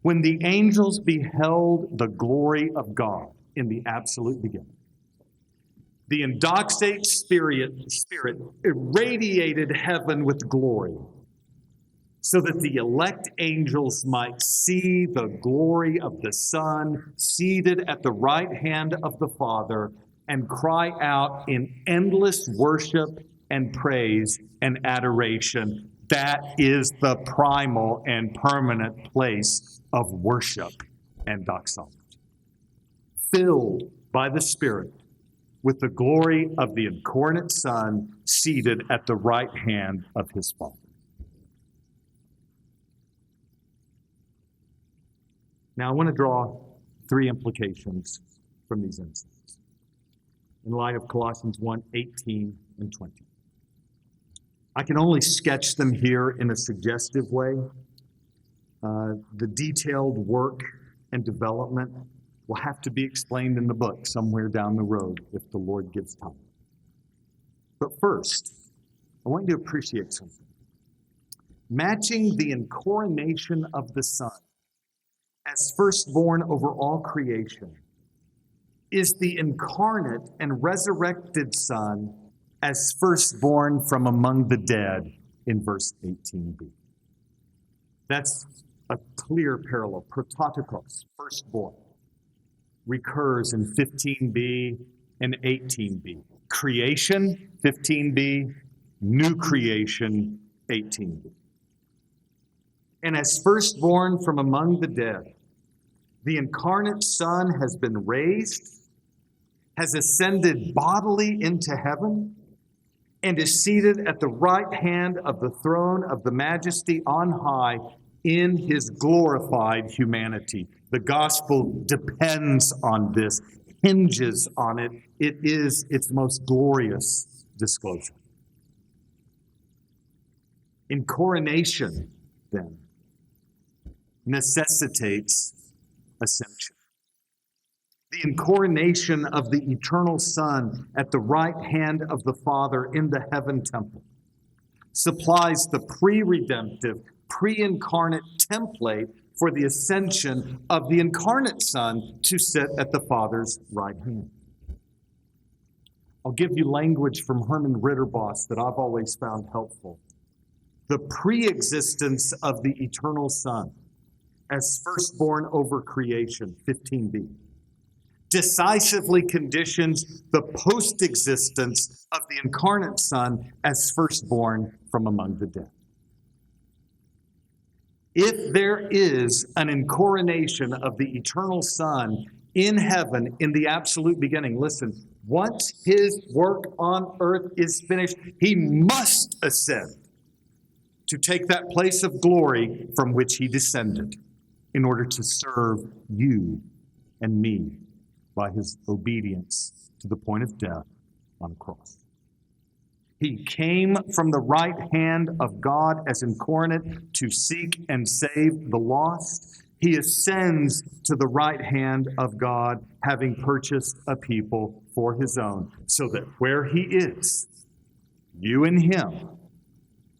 When the angels beheld the glory of God in the absolute beginning, the Endoxate Spirit irradiated heaven with glory, so that the elect angels might see the glory of the Son seated at the right hand of the Father and cry out in endless worship and praise and adoration. That is the primal and permanent place of worship and doxology. Filled by the Spirit with the glory of the incarnate Son seated at the right hand of his Father. Now, I want to draw three implications from these insights in light of Colossians 1:18 and 20. I can only sketch them here in a suggestive way. The detailed work and development will have to be explained in the book somewhere down the road if the Lord gives time. But first, I want you to appreciate something. Matching the incoronation of the Son as firstborn over all creation is the incarnate and resurrected Son as firstborn from among the dead in verse 18b. That's a clear parallel. Prototokos, firstborn, recurs in 15b and 18b. Creation, 15b, new creation, 18b. And as firstborn from among the dead, the incarnate Son has been raised, has ascended bodily into heaven, and is seated at the right hand of the throne of the majesty on high in his glorified humanity. The gospel depends on this, hinges on it. It is its most glorious disclosure. Encoronation, then, necessitates ascension. The incoronation of the eternal Son at the right hand of the Father in the heaven temple supplies the pre-redemptive, pre-incarnate template for the ascension of the incarnate Son to sit at the Father's right hand. I'll give you language from Herman Ritterboss that I've always found helpful. The pre-existence of the eternal Son as firstborn over creation, 15b, decisively conditions the post-existence of the incarnate Son as firstborn from among the dead. If there is an incoronation of the eternal Son in heaven in the absolute beginning, listen, once his work on earth is finished, he must ascend to take that place of glory from which he descended in order to serve you and me by his obedience to the point of death on a cross. He came from the right hand of God as incarnate to seek and save the lost. He ascends to the right hand of God, having purchased a people for his own, so that where he is, you and him,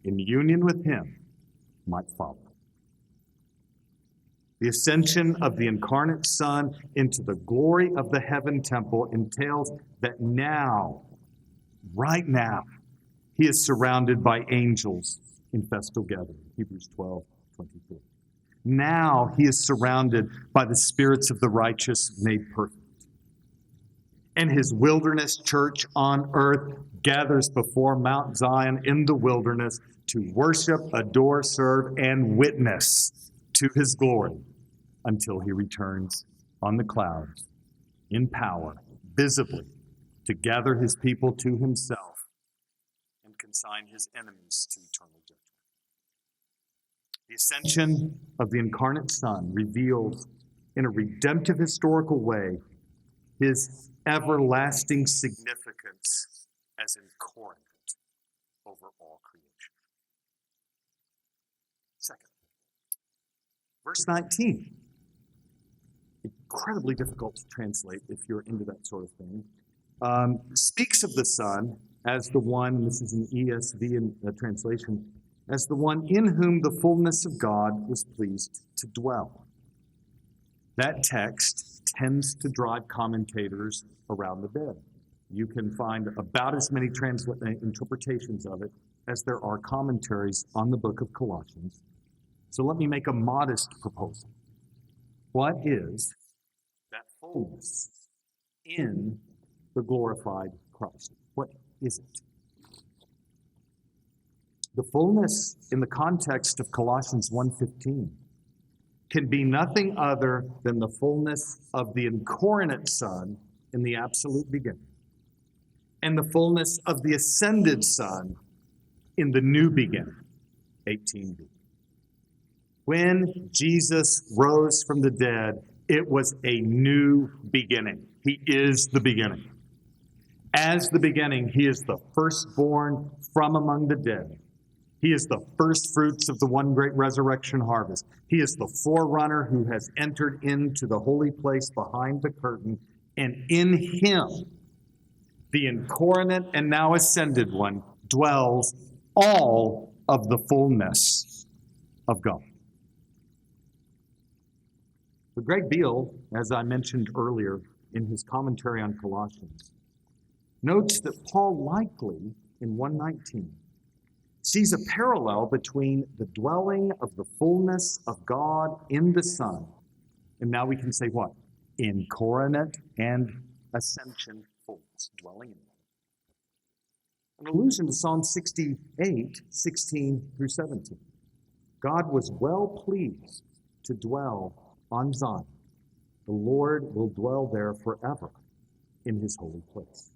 in union with him, might follow. The ascension of the incarnate Son into the glory of the heaven temple entails that now, right now, he is surrounded by angels in festal gathering, Hebrews 12:24. Now he is surrounded by the spirits of the righteous made perfect. And his wilderness church on earth gathers before Mount Zion in the wilderness to worship, adore, serve, and witness to his glory until he returns on the clouds in power, visibly, to gather his people to himself and consign his enemies to eternal judgment. The ascension of the incarnate Son reveals in a redemptive historical way his everlasting significance as incarnate over all creation. Second, verse 19. Incredibly difficult to translate if you're into that sort of thing. Speaks of the Son as the one, and this is an ESV translation, as the one in whom the fullness of God was pleased to dwell. That text tends to drive commentators around the bend. You can find about as many interpretations of it as there are commentaries on the book of Colossians. So let me make a modest proposal. What is that fullness in the glorified Christ? What is it? The fullness in the context of Colossians 1:15 can be nothing other than the fullness of the incarnate Son in the absolute beginning, and the fullness of the ascended Son in the new beginning, 18b. When Jesus rose from the dead, it was a new beginning. He is the beginning. As the beginning, he is the firstborn from among the dead. He is the first fruits of the one great resurrection harvest. He is the forerunner who has entered into the holy place behind the curtain, and in him, the incarnate and now ascended one, dwells all of the fullness of God. But Greg Beale, as I mentioned earlier in his commentary on Colossians, notes that Paul likely, in 1:19, sees a parallel between the dwelling of the fullness of God in the Son, and now we can say what? Incarnate and ascension fullness, dwelling in it. An allusion to Psalm 68, 16 through 17. God was well pleased to dwell on Zion. The Lord will dwell there forever in his holy place.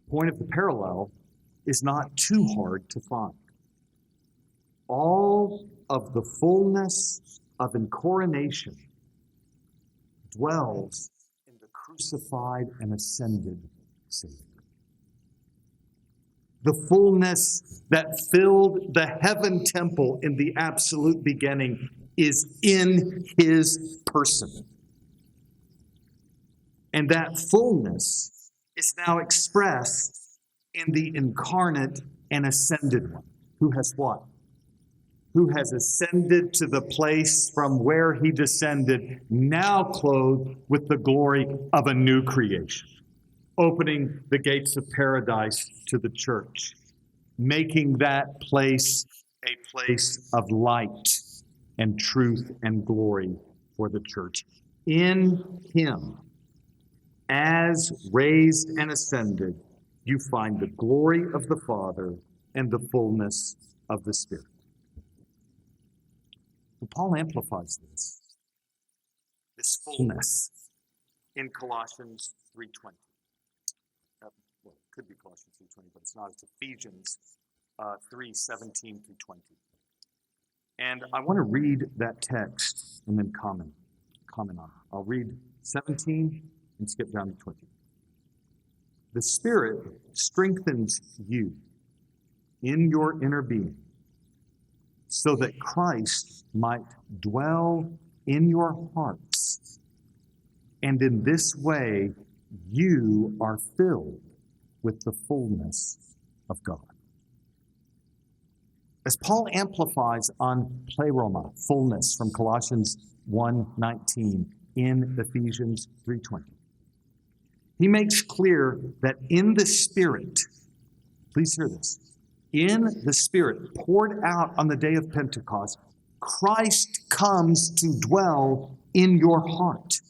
The point of the parallel is not too hard to find. All of the fullness of Encoronation dwells in the crucified and ascended Savior. The fullness that filled the heaven temple in the absolute beginning is in his person. And that fullness is now expressed in the incarnate and ascended one. Who has what? Who has ascended to the place from where he descended, now clothed with the glory of a new creation, opening the gates of paradise to the church, making that place a place of light and truth and glory for the church. In him, as raised and ascended, you find the glory of the Father and the fullness of the Spirit. And Paul amplifies this fullness in Colossians 3:20. Well, it could be Colossians 3:20, but it's not. It's Ephesians 3:17 through 20. And I want to read that text and then comment on it. I'll read 17 and skip down to 20. The Spirit strengthens you in your inner being so that Christ might dwell in your hearts. And in this way, you are filled with the fullness of God. As Paul amplifies on pleroma, fullness, from Colossians 1:19 in Ephesians 3:20, he makes clear that in the Spirit, please hear this, in the Spirit poured out on the day of Pentecost, Christ comes to dwell in your heart.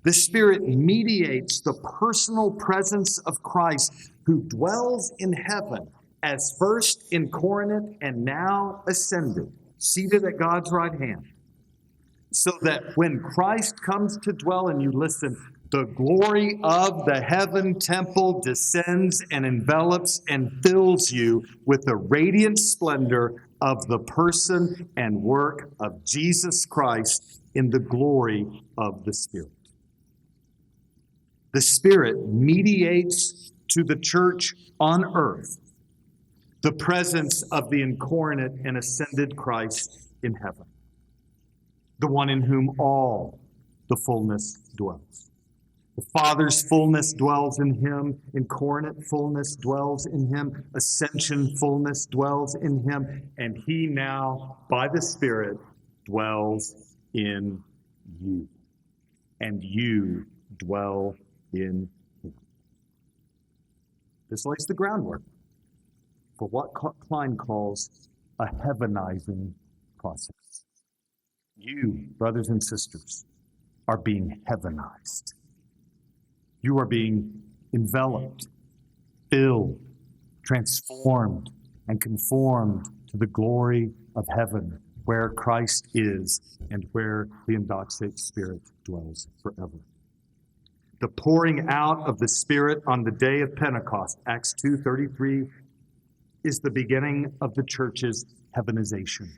The Spirit mediates the personal presence of Christ, who dwells in heaven as first incarnate and now ascended, seated at God's right hand, so that when Christ comes to dwell in you, listen, the glory of the heaven temple descends and envelops and fills you with the radiant splendor of the person and work of Jesus Christ in the glory of the Spirit. The Spirit mediates to the church on earth the presence of the incarnate and ascended Christ in heaven, the one in whom all the fullness dwells. The Father's fullness dwells in him, incarnate fullness dwells in him, ascension fullness dwells in him, and he now, by the Spirit, dwells in you, and you dwell in him. This lays the groundwork for what Kline calls a heavenizing process. You, brothers and sisters, are being heavenized. You are being enveloped, filled, transformed, and conformed to the glory of heaven, where Christ is and where the Endoxate Spirit dwells forever. The pouring out of the Spirit on the day of Pentecost, Acts 2:33, is the beginning of the church's heavenization.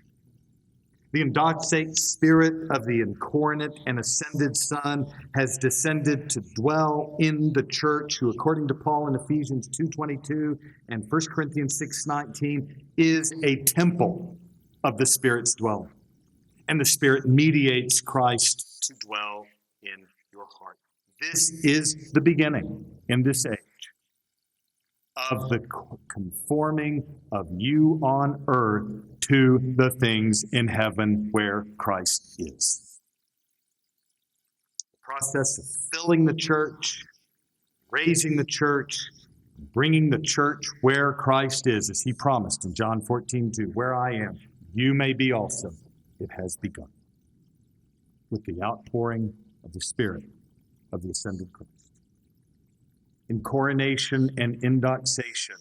The Endoxate Spirit of the incarnate and ascended Son has descended to dwell in the church, who, according to Paul in Ephesians 2:22 and 1 Corinthians 6:19, is a temple of the Spirit's dwelling. And the Spirit mediates Christ to dwell in your heart. This is the beginning in this age of the conforming of you on earth to the things in heaven where Christ is. The process of filling the church, raising the church, bringing the church where Christ is, as he promised in John 14:2, where I am, you may be also. It has begun with the outpouring of the Spirit of the ascended Christ. Encoronation and Endoxation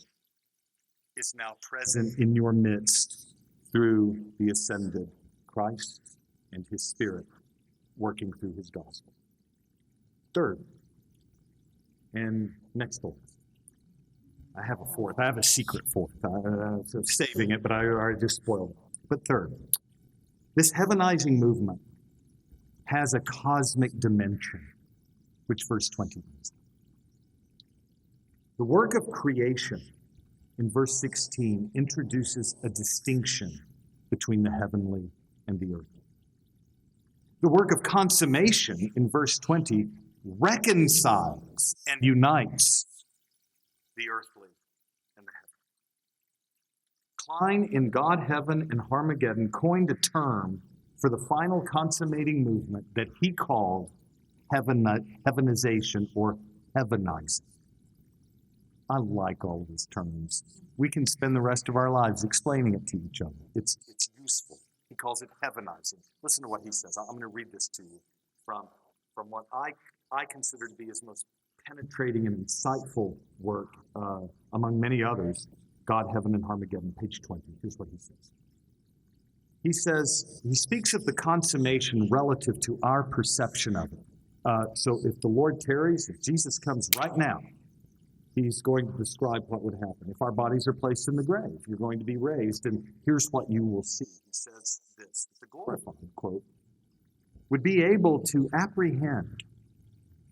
is now present in your midst through the ascended Christ and his Spirit working through his gospel. Third, and next to last, I have a fourth. I have a secret fourth. I'm saving it, but I already just spoiled it. But third, this heavenizing movement has a cosmic dimension, which verse 20 is. The work of creation in verse 16 introduces a distinction between the heavenly and the earthly. The work of consummation in verse 20 reconciles and unites the earthly and the heavenly. Kline in God, Heaven, and Harmageddon coined a term for the final consummating movement that he called heavenization or heavenizing. I like all of these terms. We can spend the rest of our lives explaining it to each other. It's useful. He calls it heavenizing. Listen to what he says. I'm going to read this to you from what I consider to be his most penetrating and insightful work, among many others, God, Heaven, and Harmageddon, page 20. Here's what he says. He speaks of the consummation relative to our perception of it. So if the Lord tarries, if Jesus comes right now, he's going to describe what would happen. If our bodies are placed in the grave, you're going to be raised, and here's what you will see. He says this, the glorified, quote, would be able to apprehend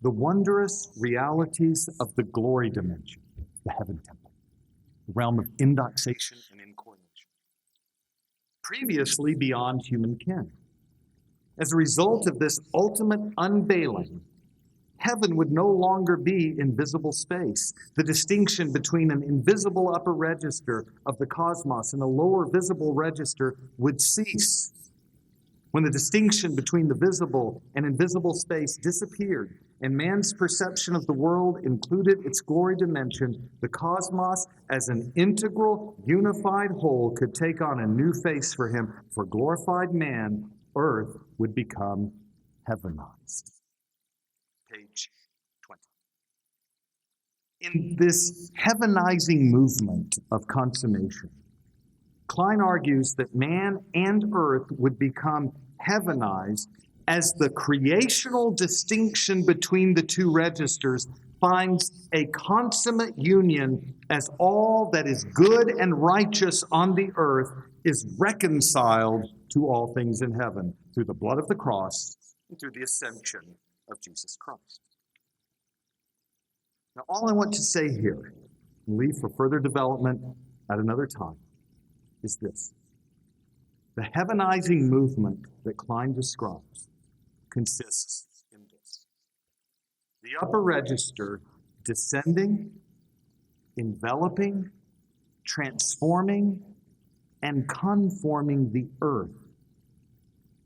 the wondrous realities of the glory dimension, the heaven temple, the realm of Endoxation and Encoronation, previously beyond human ken. As a result of this ultimate unveiling, heaven would no longer be invisible space. The distinction between an invisible upper register of the cosmos and a lower visible register would cease. When the distinction between the visible and invisible space disappeared and man's perception of the world included its glory dimension, the cosmos as an integral, unified whole could take on a new face for him. For glorified man, earth would become heavenized. Page 20. In this heavenizing movement of consummation, Kline argues that man and earth would become heavenized as the creational distinction between the two registers finds a consummate union as all that is good and righteous on the earth is reconciled to all things in heaven through the blood of the cross and through the ascension of Jesus Christ. Now, all I want to say here, and leave for further development at another time, is this. The heavenizing movement that Kline describes consists in this. The upper register descending, enveloping, transforming, and conforming the earth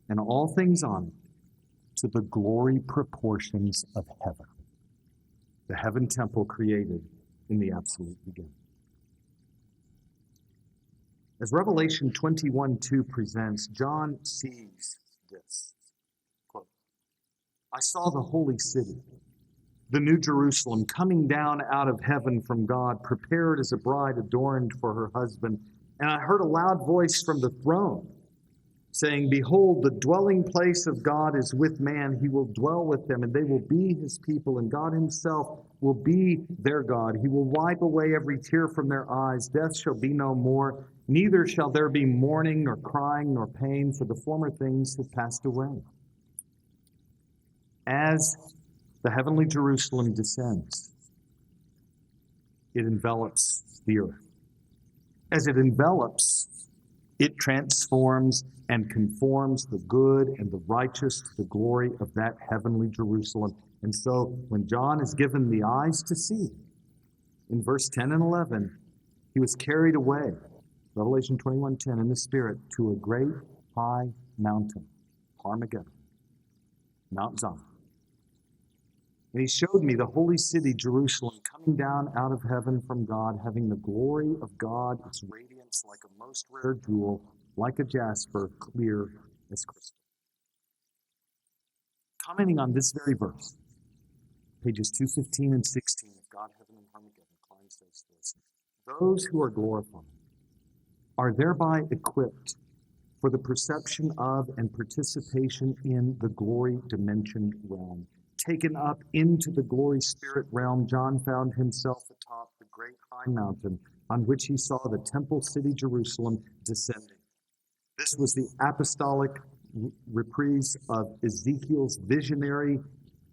and all things on it to the glory proportions of heaven, the heaven temple created in the absolute beginning. As Revelation 21:2 presents, John sees this. Quote, I saw the holy city, the new Jerusalem, coming down out of heaven from God, prepared as a bride adorned for her husband. And I heard a loud voice from the throne, saying, Behold, the dwelling place of God is with man. He will dwell with them, and they will be his people, and God himself will be their God. He will wipe away every tear from their eyes. Death shall be no more, neither shall there be mourning, nor crying, nor pain, for the former things have passed away. As the heavenly Jerusalem descends, it envelops the earth. As it envelops, it transforms and conforms the good and the righteous to the glory of that heavenly Jerusalem. And so when John is given the eyes to see, in verse 10 and 11, he was carried away, Revelation 21:10, in the Spirit to a great high mountain, Armageddon, Mount Zion. And he showed me the holy city, Jerusalem, coming down out of heaven from God, having the glory of God, its radiance like a most rare jewel, like a jasper, clear as crystal. Commenting on this very verse, pages 215 and 16 of God, Heaven, and Armageddon, Kline says this: those who are glorified are thereby equipped for the perception of and participation in the glory dimension realm. Taken up into the glory spirit realm, John found himself atop the great high mountain on which he saw the temple city Jerusalem descending. This was the apostolic reprise of Ezekiel's visionary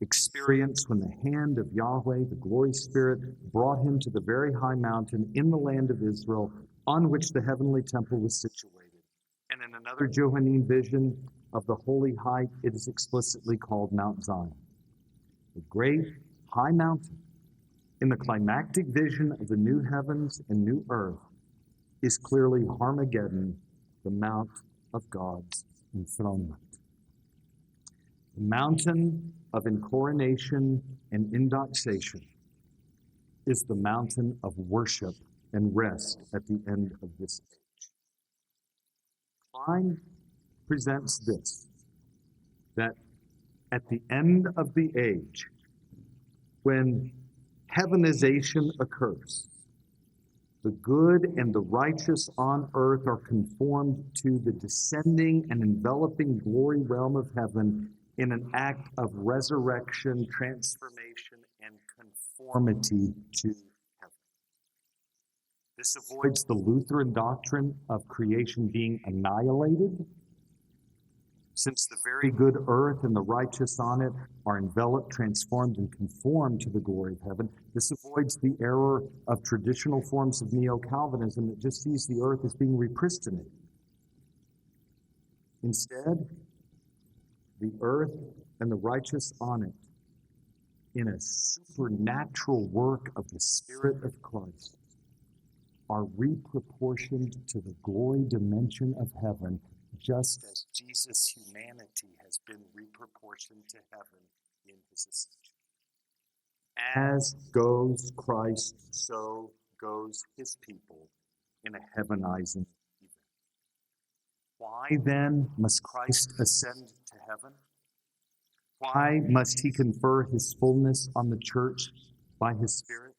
experience when the hand of Yahweh, the glory spirit, brought him to the very high mountain in the land of Israel on which the heavenly temple was situated. And in another Johannine vision of the holy height, it is explicitly called Mount Zion. The great high mountain in the climactic vision of the new heavens and new earth is clearly Armageddon, the mount of God's enthronement. The mountain of Encoronation and Endoxation is the mountain of worship and rest at the end of this age. Kline presents this, that at the end of the age, when heavenization occurs, the good and the righteous on earth are conformed to the descending and enveloping glory realm of heaven in an act of resurrection, transformation, and conformity to heaven. This avoids the Lutheran doctrine of creation being annihilated, since the very good earth and the righteous on it are enveloped, transformed, and conformed to the glory of heaven. This avoids the error of traditional forms of neo-Calvinism that just sees the earth as being repristinated. Instead, the earth and the righteous on it, in a supernatural work of the Spirit of Christ, are reproportioned to the glory dimension of heaven, just as Jesus' humanity has been reproportioned to heaven in his ascension. As goes Christ, so goes his people in a heavenizing event. Why then must Christ ascend to heaven? Why must he confer his fullness on the church by his Spirit?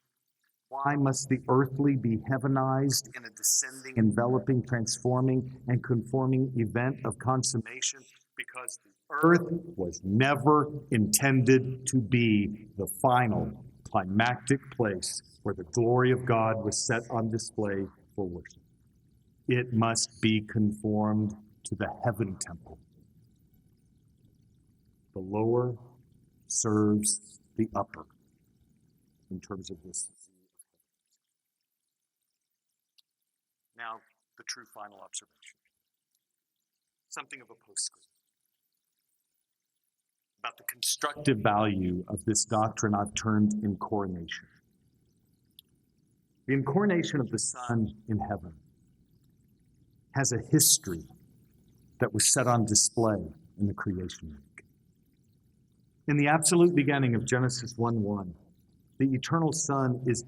Why must the earthly be heavenized in a descending, enveloping, transforming, and conforming event of consummation? because the earth was never intended to be the final climactic place where the glory of God was set on display for worship. It must be conformed to the heaven temple. The lower serves the upper in terms of this. Now, the true final observation. Something of a postscript about the constructive value of this doctrine I've termed Encoronation. The Encoronation of the Son in heaven has a history that was set on display in the creation week. In the absolute beginning of Genesis 1:1, the eternal Son is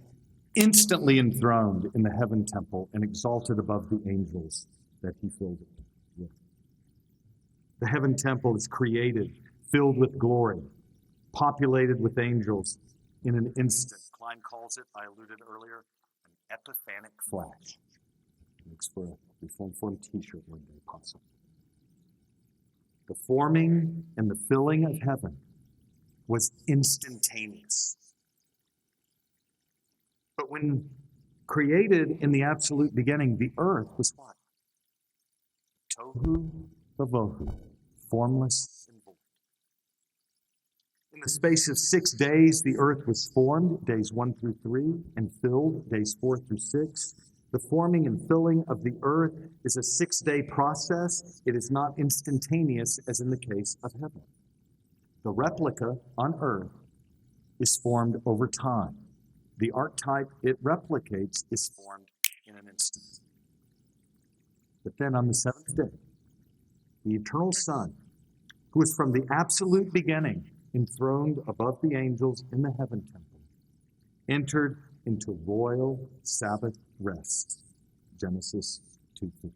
instantly enthroned in the heaven temple and exalted above the angels that he filled it with. The heaven temple is created, filled with glory, populated with angels in an instant. Kline calls it, I alluded earlier, an epiphanic flash. Makes for a Reformed t-shirt one day possible. The forming and the filling of heaven was instantaneous. But when created in the absolute beginning, the earth was what? Tohu vavohu, formless and void. In the space of 6 days, the earth was formed, days 1 through 3, and filled, days 4 through 6. The forming and filling of the earth is a 6-day process. It is not instantaneous as in the case of heaven. The replica on earth is formed over time. The archetype it replicates is formed in an instant. But then on the 7th day, the eternal Son, who is from the absolute beginning enthroned above the angels in the heaven temple, entered into royal Sabbath rest. Genesis 2:3.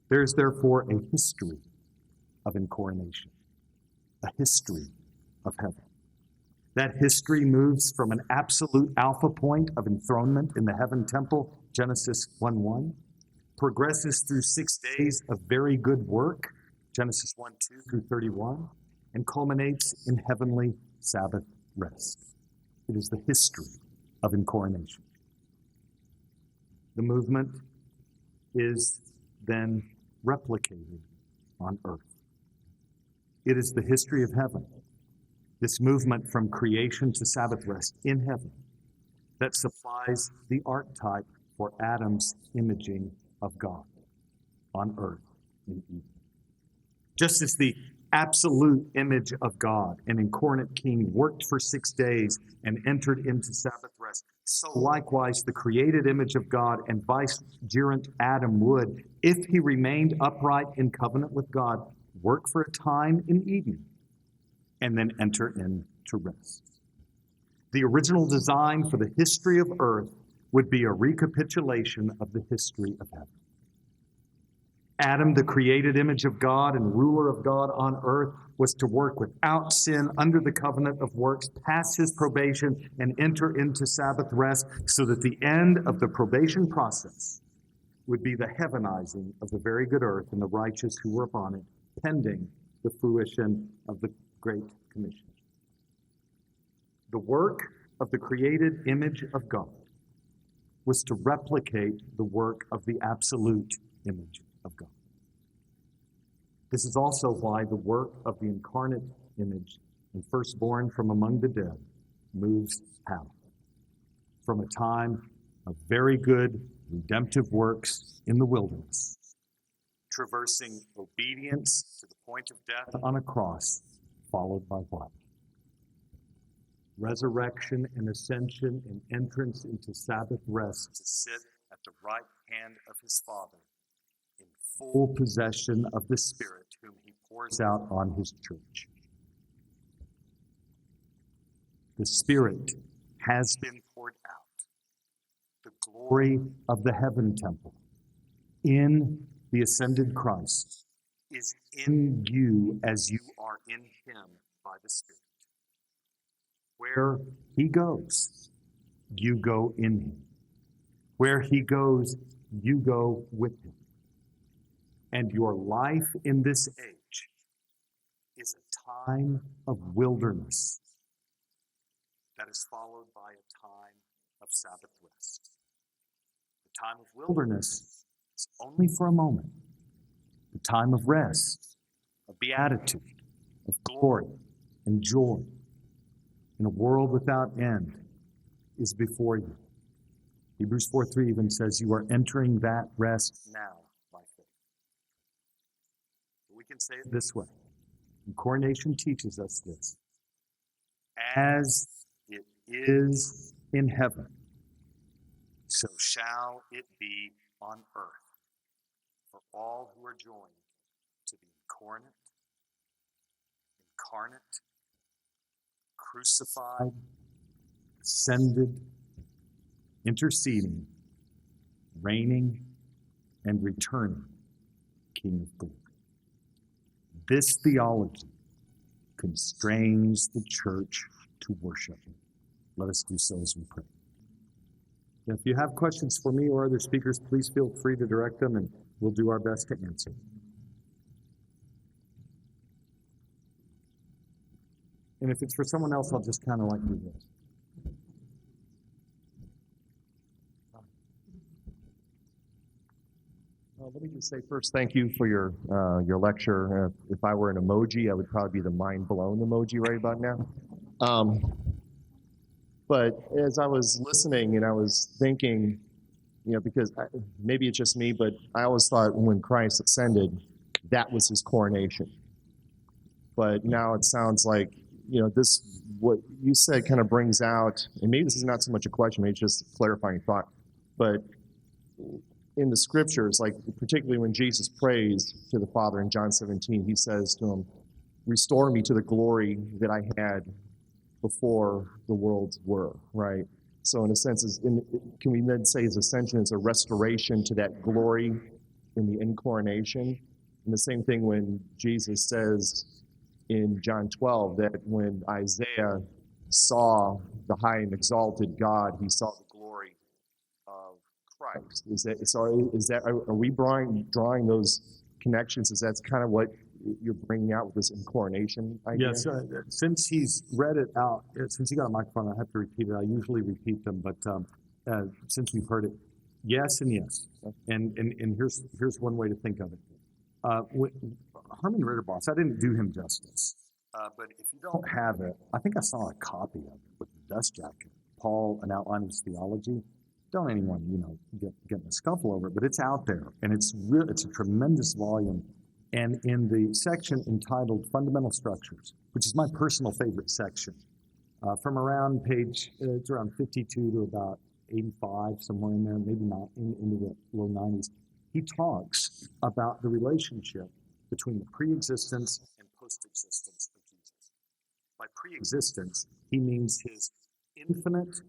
There is therefore a history of Encoronation, a history of heaven. That history moves from an absolute alpha point of enthronement in the heaven temple, Genesis 1:1, progresses through 6 days of very good work, Genesis 1:2 through 31, and culminates in heavenly Sabbath rest. It is the history of Encoronation. The movement is then replicated on earth. It is the history of heaven, this movement from creation to Sabbath rest in heaven, that supplies the archetype for Adam's imaging of God on earth in Eden. Just as the absolute image of God, an incarnate king, worked for 6 days and entered into Sabbath rest, so likewise the created image of God and vicegerent Adam would, if he remained upright in covenant with God, work for a time in Eden and then enter into rest. The original design for the history of earth would be a recapitulation of the history of heaven. Adam, the created image of God and ruler of God on earth, was to work without sin under the covenant of works, pass his probation, and enter into Sabbath rest, so that the end of the probation process would be the heavenizing of the very good earth and the righteous who were upon it, pending the fruition of the Great Commission. The work of the created image of God was to replicate the work of the absolute image of God. This is also why the work of the incarnate image and firstborn from among the dead moves out from a time of very good redemptive works in the wilderness, traversing obedience to the point of death on a cross, followed by what? Resurrection and ascension and entrance into Sabbath rest to sit at the right hand of his Father in full possession of the Spirit whom he pours out on his church. The Spirit has been poured out. The glory of the heaven temple in the ascended Christ is in you as you are in him by the Spirit. Where he goes, you go in him. Where he goes, you go with him. And your life in this age is a time of wilderness that is followed by a time of Sabbath rest. The time of wilderness is only for a moment. The time of rest, of beatitude, of glory and joy in a world without end is before you. Hebrews 4:3 even says you are entering that rest now by faith. We can say it this way. Encoronation teaches us this. As it is in heaven, so shall it be on earth for all who are joined to the incarnate, crucified, ascended, interceding, reigning, and returning King of glory. This theology constrains the church to worship him. Let us do so as we pray. If you have questions for me or other speakers, please feel free to direct them, and we'll do our best to answer. And if it's for someone else, I'll just kind of like do this. Let me just say first, thank you for your lecture. If I were an emoji, I would probably be the mind blown emoji right about now. But as I was listening and I was thinking, because maybe it's just me, but I always thought when Christ ascended, that was his coronation. But now it sounds like, this, what you said kind of brings out, and maybe this is not so much a question, maybe it's just a clarifying thought, but in the scriptures, like particularly when Jesus prays to the Father in John 17, he says to him, restore me to the glory that I had before the worlds were, right? So in a sense, can we then say his ascension is a restoration to that glory in the Encoronation? And the same thing when Jesus says in John 12 that when Isaiah saw the high and exalted God, he saw the glory of Christ. Are we drawing those connections? Is that kind of what you're bringing out with this Encoronation idea? Yes, since he's read it out, since he got a microphone, I have to repeat it. I usually repeat them, but since we've heard it, yes and yes. And here's one way to think of it. Herman Ritterboss, I didn't do him justice, but if you don't have it, I think I saw a copy of it with the dust jacket. Paul, an outline of his theology. Don't anyone, get in a scuffle over it, but it's out there, and it's a tremendous volume. And in the section entitled Fundamental Structures, which is my personal favorite section, from around it's around 52 to about 85, somewhere in there, maybe not into the low 90s, he talks about the relationship between the pre-existence and post-existence of Jesus. By pre-existence, he means his infinite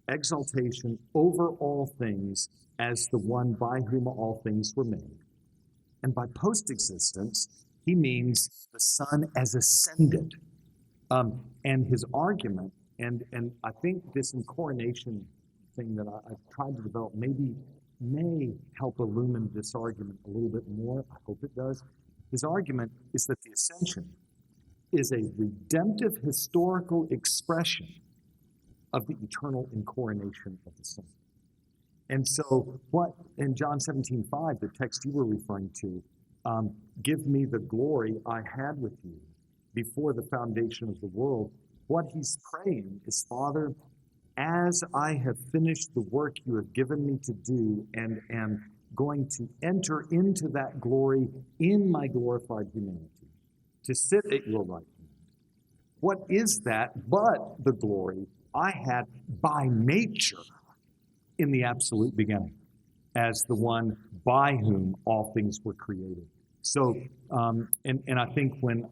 exaltation over all things as the one by whom all things were made. And by post-existence, he means the Son as ascended. And his argument, and I think this Encoronation thing that I've tried to develop may help illumine this argument a little bit more. I hope it does. His argument is that the Ascension is a redemptive historical expression of the eternal Encoronation of the Son. And so what in John 17:5, the text you were referring to, give me the glory I had with you before the foundation of the world. What he's praying is, Father, as I have finished the work you have given me to do and am going to enter into that glory in my glorified humanity, to sit at your right hand. What is that but the glory I had by nature in the absolute beginning, as the one by whom all things were created? So, and I think when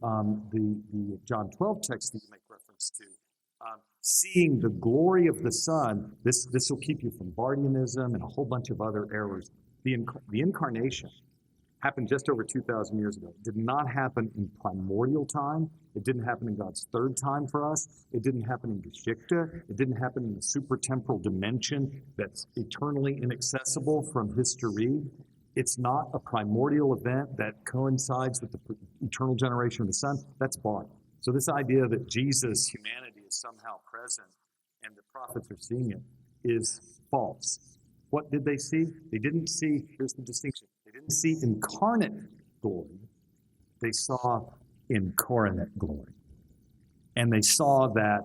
the John 12 text that you make reference to, seeing the glory of the Son, this will keep you from Bardianism and a whole bunch of other errors. The Incarnation happened just over 2,000 years ago. It did not happen in primordial time. It didn't happen in God's third time for us. It didn't happen in Geschichte. It didn't happen in the supertemporal dimension that's eternally inaccessible from history. It's not a primordial event that coincides with the eternal generation of the Son. That's bought. So this idea that Jesus' humanity is somehow present and the prophets are seeing it is false. What did they see? They didn't see, here's the distinction, they didn't see incarnate glory. They saw incoronate glory. And they saw that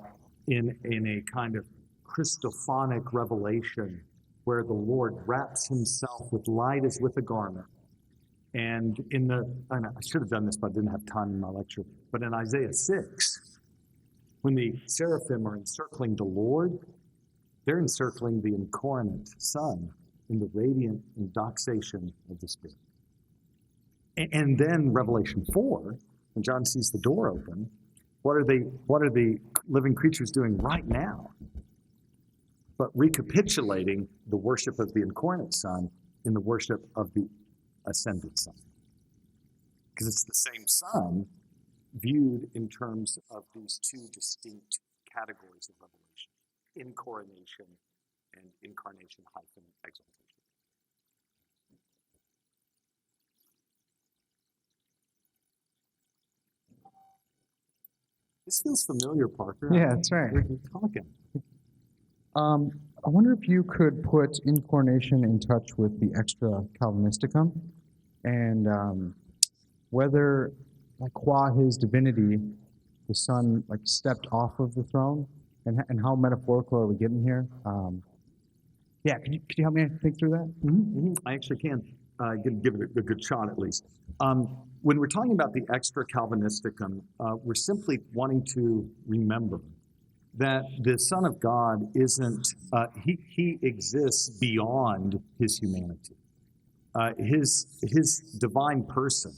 in a kind of Christophonic revelation where the Lord wraps himself with light as with a garment. And I should have done this, but I didn't have time in my lecture, but in Isaiah 6, when the seraphim are encircling the Lord, they're encircling the incoronate Son in the radiant Endoxation of the Spirit. And then Revelation 4, when John sees the door open, what are the living creatures doing right now? But recapitulating the worship of the incoronate Son in the worship of the ascended Son. Because it's the same Son viewed in terms of these two distinct categories of revelation: incoronation and incarnation-exaltation. This feels familiar, Parker. Yeah, that's right. You're talking. I wonder if you could put Encoronation in touch with the Extra Calvinisticum, and whether, like, qua his divinity, the Son stepped off of the throne, and how metaphorical are we getting here? Yeah, could you help me think through that? I actually can give it a good shot at least. When we're talking about the Extra Calvinisticum, we're simply wanting to remember that the Son of God isn't, he exists beyond his humanity. His divine person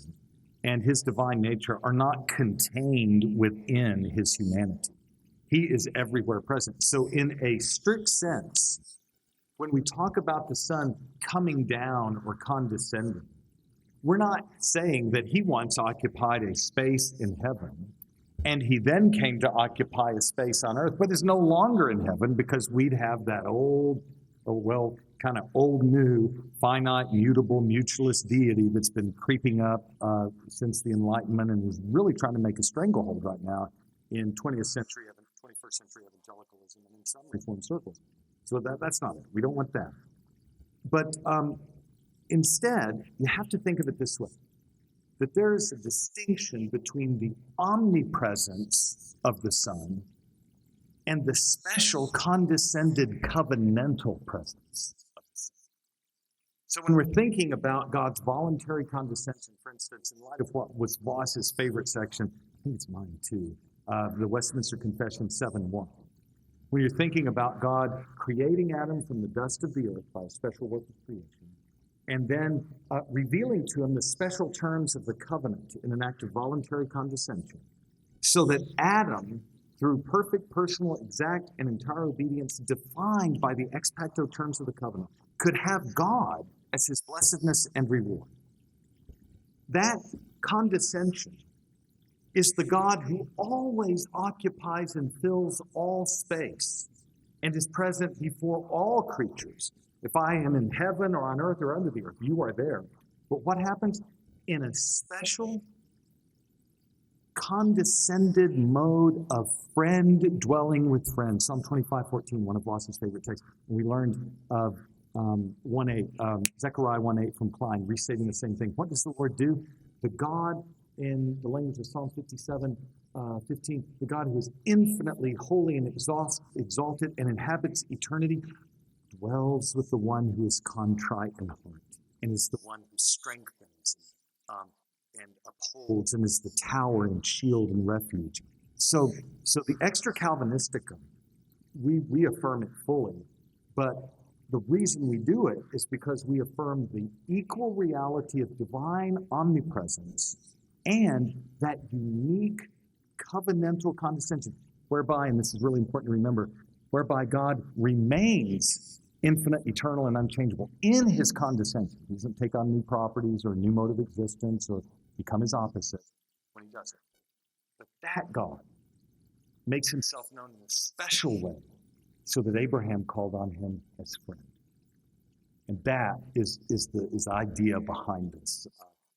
and his divine nature are not contained within his humanity. He is everywhere present. So in a strict sense, when we talk about the Son coming down or condescending, we're not saying that he once occupied a space in heaven and he then came to occupy a space on earth, but is no longer in heaven because we'd have that old, kind of old new, finite, mutable, mutualist deity that's been creeping up since the Enlightenment and is really trying to make a stranglehold right now in 21st century evangelicalism and in some Reformed circles. So that's not it. We don't want that. But instead, you have to think of it this way, that there is a distinction between the omnipresence of the Son and the special condescended covenantal presence of the Son. So when we're thinking about God's voluntary condescension, for instance, in light of what was Voss's favorite section, I think it's mine too, the Westminster Confession 7:1. When you're thinking about God creating Adam from the dust of the earth by a special work of creation, and then revealing to him the special terms of the covenant in an act of voluntary condescension, so that Adam, through perfect, personal, exact, and entire obedience defined by the ex pacto terms of the covenant, could have God as his blessedness and reward. That condescension is the God who always occupies and fills all space and is present before all creatures. If I am in heaven or on earth or under the earth, you are there. But what happens? In a special, condescended mode of friend dwelling with friend. Psalm 25:14, one of Voss's favorite texts. We learned of 1:8, Zechariah 1:8 from Kline, restating the same thing. What does the Lord do? The God, in the language of Psalm 57:15, the God who is infinitely holy and exalted and inhabits eternity, dwells with the one who is contrite in heart and is the one who strengthens and upholds and is the tower and shield and refuge. So the Extra Calvinisticum, we affirm it fully, but the reason we do it is because we affirm the equal reality of divine omnipresence and that unique covenantal condescension, whereby, and this is really important to remember, whereby God remains infinite, eternal, and unchangeable in his condescension. He doesn't take on new properties or a new mode of existence or become his opposite when he does it. But that God makes himself known in a special way so that Abraham called on him as friend. And that is the idea behind this.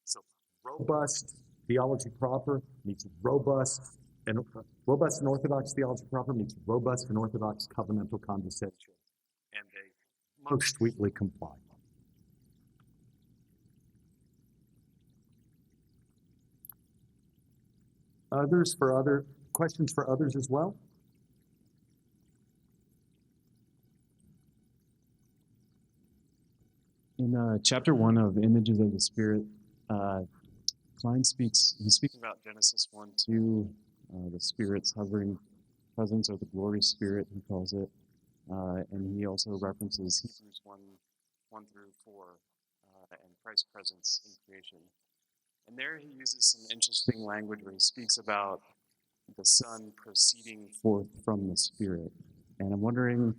So robust theology proper meets robust and orthodox theology proper meets robust and orthodox covenantal conversation, and they most sweetly comply. Other questions for others as well? In chapter 1 of Images of the Spirit, Kline he's speaking about Genesis 1:2, the Spirit's hovering presence, or the glory Spirit, he calls it. And he also references Hebrews 1 through 4, and Christ's presence in creation. And there he uses some interesting language where he speaks about the Son proceeding forth from the Spirit. And I'm wondering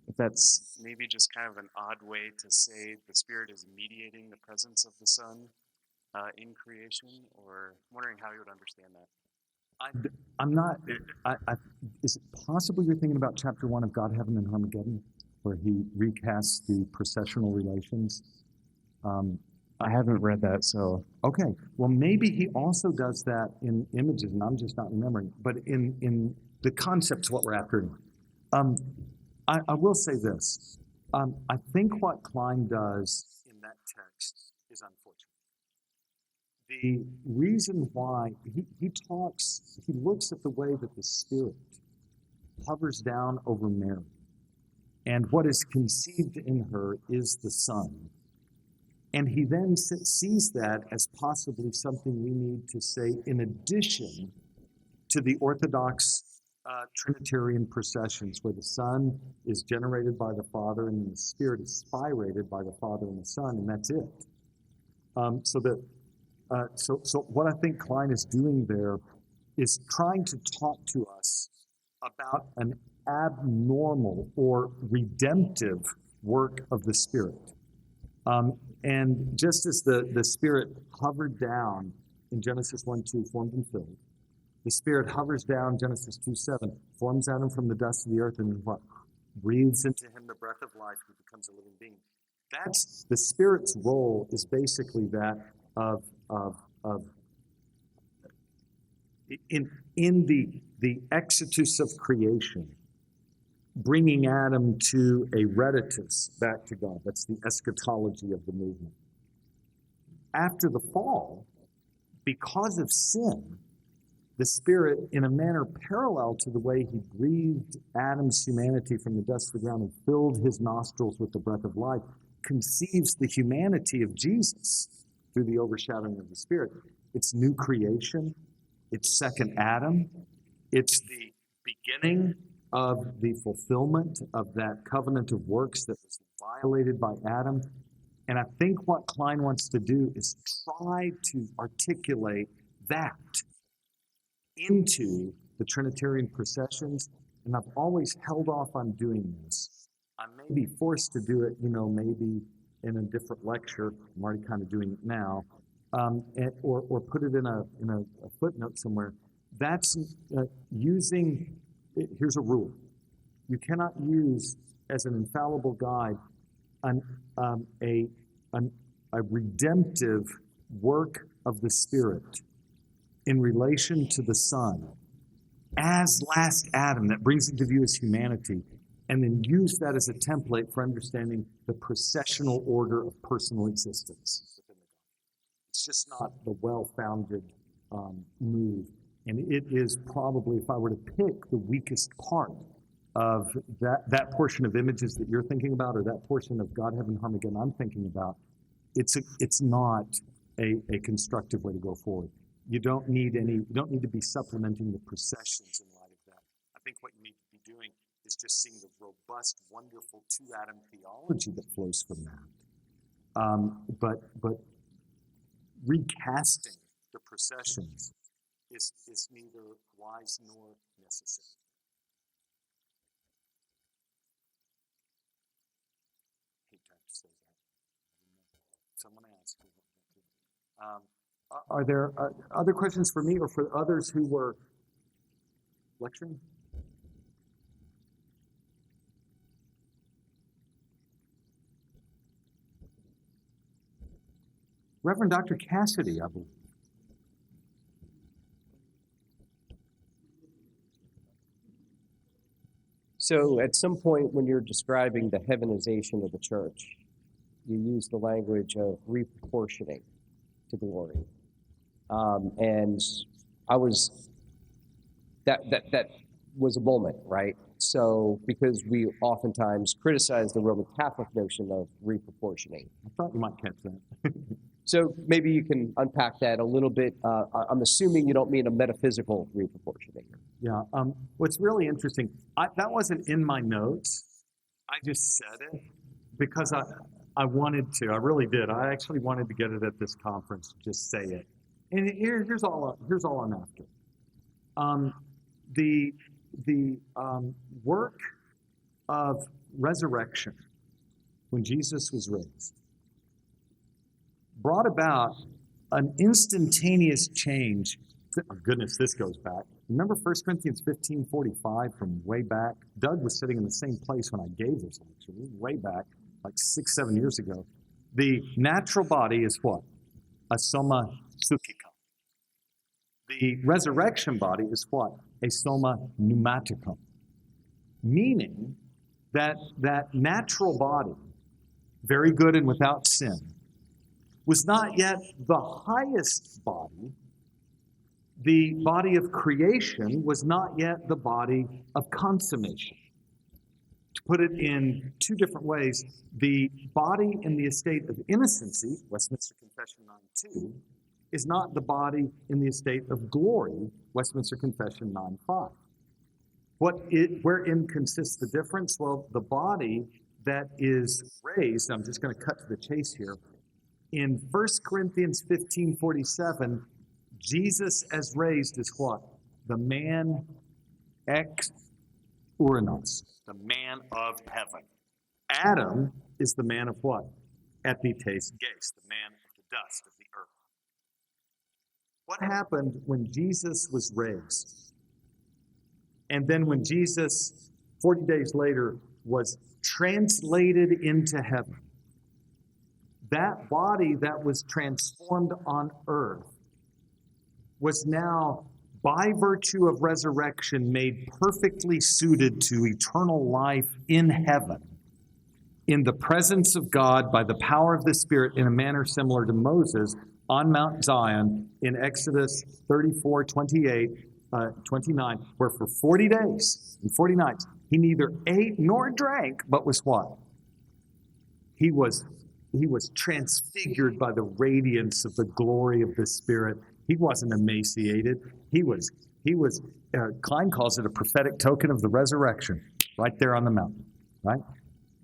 if that's maybe just kind of an odd way to say the Spirit is mediating the presence of the Son in creation, or I'm wondering how you would understand that. I'm not. Is it possible you're thinking about chapter 1 of God, Heaven, and Armageddon, where he recasts the processional relations? I haven't read that, so. Okay, well, maybe he also does that in Images, and I'm just not remembering. But in the concept's what we're after. I will say this. I think what Kline does in that text is unfortunate. The reason why he looks at the way that the Spirit hovers down over Mary, and what is conceived in her is the Son. And he then sees that as possibly something we need to say in addition to the Orthodox Trinitarian processions, where the Son is generated by the Father and the Spirit is spirated by the Father and the Son, and that's it. So what I think Kline is doing there is trying to talk to us about an abnormal or redemptive work of the Spirit. And just as the Spirit hovered down in Genesis 1:2, formed and filled, the Spirit hovers down, Genesis 2:7, forms Adam from the dust of the earth, and what? Breathes into him the breath of life, who becomes a living being. That's the Spirit's role, is basically that of in the exitus of creation, bringing Adam to a reditus, back to God. That's the eschatology of the movement. After the fall, because of sin, the Spirit, in a manner parallel to the way he breathed Adam's humanity from the dust of the ground and filled his nostrils with the breath of life, conceives the humanity of Jesus through the overshadowing of the Spirit. It's new creation. It's second Adam. It's the beginning of the fulfillment of that covenant of works that was violated by Adam. And I think what Kline wants to do is try to articulate that into the Trinitarian processions. And I've always held off on doing this. I may be forced to do it, maybe in a different lecture. I'm already kind of doing it now, or put it in a footnote somewhere. That's using. Here's a rule: you cannot use as an infallible guide a redemptive work of the Spirit in relation to the Son as last Adam that brings into view his humanity, and then use that as a template for understanding the processional order of personal existence. It's just not the well-founded move. And it is probably, if I were to pick the weakest part of that portion of Images that you're thinking about, or that portion of God, Heaven, Armageddon I'm thinking about, it's not a constructive way to go forward. You don't need to be supplementing the processions in light of that. I think what you need to be doing is just seeing the robust, wonderful two-Adam theology that flows from that. But recasting the processions is neither wise nor necessary. I hate to have to say that. Someone asked. Are there other questions for me or for others who were lecturing? Reverend Dr. Cassidy, I believe. So at some point when you're describing the heavenization of the church, you use the language of reproportioning to glory. And I was, that was a moment, right? So, because we oftentimes criticize the Roman Catholic notion of reproportioning. I thought you might catch that. So maybe you can unpack that a little bit. I'm assuming you don't mean a metaphysical reproportioning. Yeah. What's really interesting, that wasn't in my notes. I just said it because I wanted to. I really did. I actually wanted to get it at this conference. Just say it. And here's all I'm after. The work of resurrection when Jesus was raised brought about an instantaneous change. Oh, goodness, this goes back. Remember 1 Corinthians 15:45 from way back? Doug was sitting in the same place when I gave this lecture, way back, like 6-7 years ago. The natural body is what? A soma psychicum. The resurrection body is what? A soma pneumaticum. Meaning that natural body, very good and without sin, was not yet the highest body. The body of creation was not yet the body of consummation. To put it in two different ways, the body in the estate of innocency, Westminster Confession 9:2, is not the body in the estate of glory, Westminster Confession 9:5. Wherein consists the difference? Well, the body that is raised, I'm just going to cut to the chase here. In 1 Corinthians 15:47, Jesus as raised is what? The man ex uranos, the man of heaven. Adam is the man of what? Epites geis, the man of the dust of the earth. What happened when Jesus was raised? And then when Jesus, 40 days later, was translated into heaven, that body that was transformed on earth was now, by virtue of resurrection, made perfectly suited to eternal life in heaven, in the presence of God by the power of the Spirit, in a manner similar to Moses on Mount Zion in Exodus 34:28-29, where for 40 days and 40 nights he neither ate nor drank, but was what? He was transfigured by the radiance of the glory of the Spirit. He wasn't emaciated. He was. Kline calls it a prophetic token of the resurrection, right there on the mountain, right?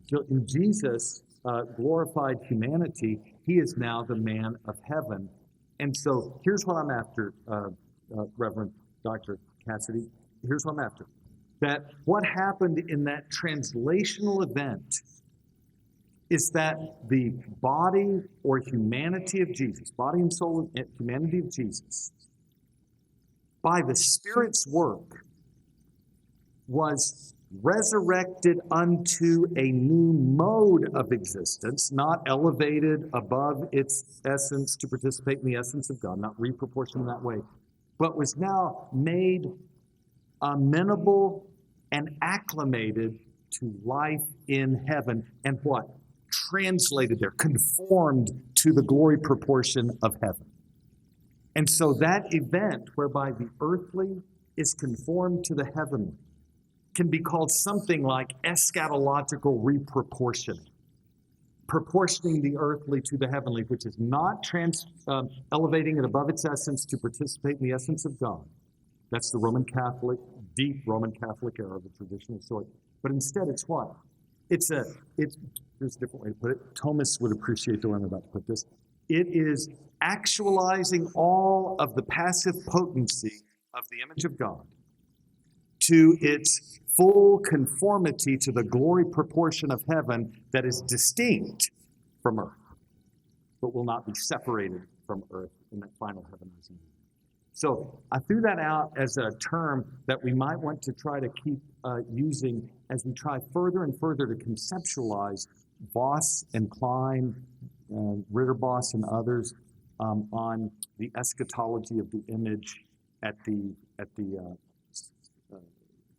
So in Jesus' glorified humanity, he is now the man of heaven. And so here's what I'm after, Reverend Dr. Cassidy. Here's what I'm after. That what happened in that translational event is that the body or humanity of Jesus, body and soul and humanity of Jesus, by the Spirit's work, was resurrected unto a new mode of existence, not elevated above its essence to participate in the essence of God, not reproportioned in that way, but was now made amenable and acclimated to life in heaven. And what? Translated there, conformed to the glory proportion of heaven. And so that event whereby the earthly is conformed to the heavenly can be called something like eschatological reproportion, proportioning the earthly to the heavenly, which is not elevating it above its essence to participate in the essence of God. That's the Roman Catholic, deep Roman Catholic era, the traditional sort. But instead, it's what? Here's a different way to put it. Thomas would appreciate the way I'm about to put this. It is actualizing all of the passive potency of the image of God to its full conformity to the glory proportion of heaven that is distinct from earth, but will not be separated from earth in that final heavenizing. So I threw that out as a term that we might want to try to keep using as we try further and further to conceptualize Voss and Kline, Ritterboss and others on the eschatology of the image at the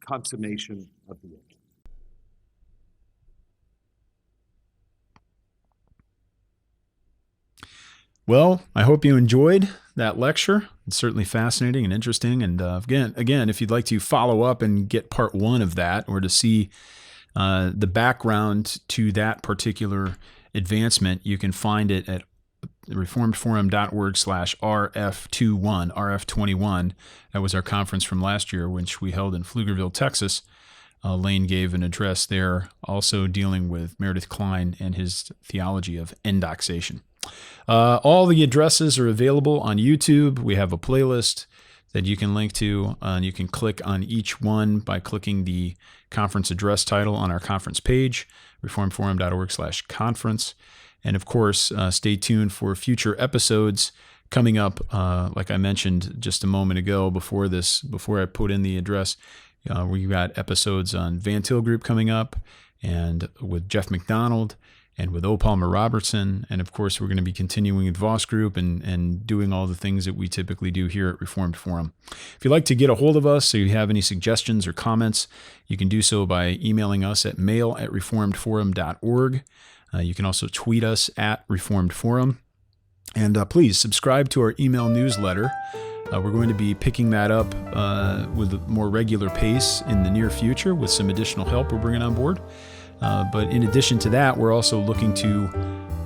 consummation of the age. Well, I hope you enjoyed that lecture. It's certainly fascinating and interesting. And again, if you'd like to follow up and get part 1 of that, or to see the background to that particular advancement, you can find it at reformedforum.org/RF21, RF21. That was our conference from last year, which we held in Pflugerville, Texas. Lane gave an address there, also dealing with Meredith Kline and his theology of endoxation. All the addresses are available on YouTube. We have a playlist that you can link to, and you can click on each one by clicking the conference address title on our conference page, reformedforum.org/conference. And of course, stay tuned for future episodes coming up. Like I mentioned just a moment ago before I put in the address, we've got episodes on Van Til Group coming up, and with Jeff McDonald, and with O. Palmer Robertson. And of course, we're going to be continuing with Voss Group and doing all the things that we typically do here at Reformed Forum. If you'd like to get a hold of us, or you have any suggestions or comments, you can do so by emailing us at mail@reformedforum.org. You can also tweet us at Reformed Forum. And please subscribe to our email newsletter. We're going to be picking that up with a more regular pace in the near future with some additional help we're bringing on board. But in addition to that, we're also looking to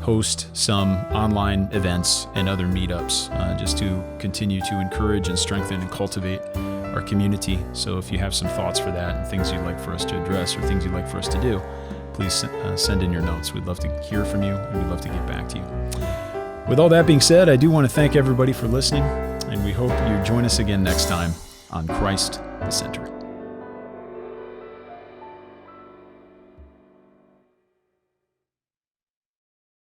host some online events and other meetups just to continue to encourage and strengthen and cultivate our community. So if you have some thoughts for that and things you'd like for us to address or things you'd like for us to do, please send in your notes. We'd love to hear from you, and we'd love to get back to you. With all that being said, I do want to thank everybody for listening, and we hope you join us again next time on Christ the Center.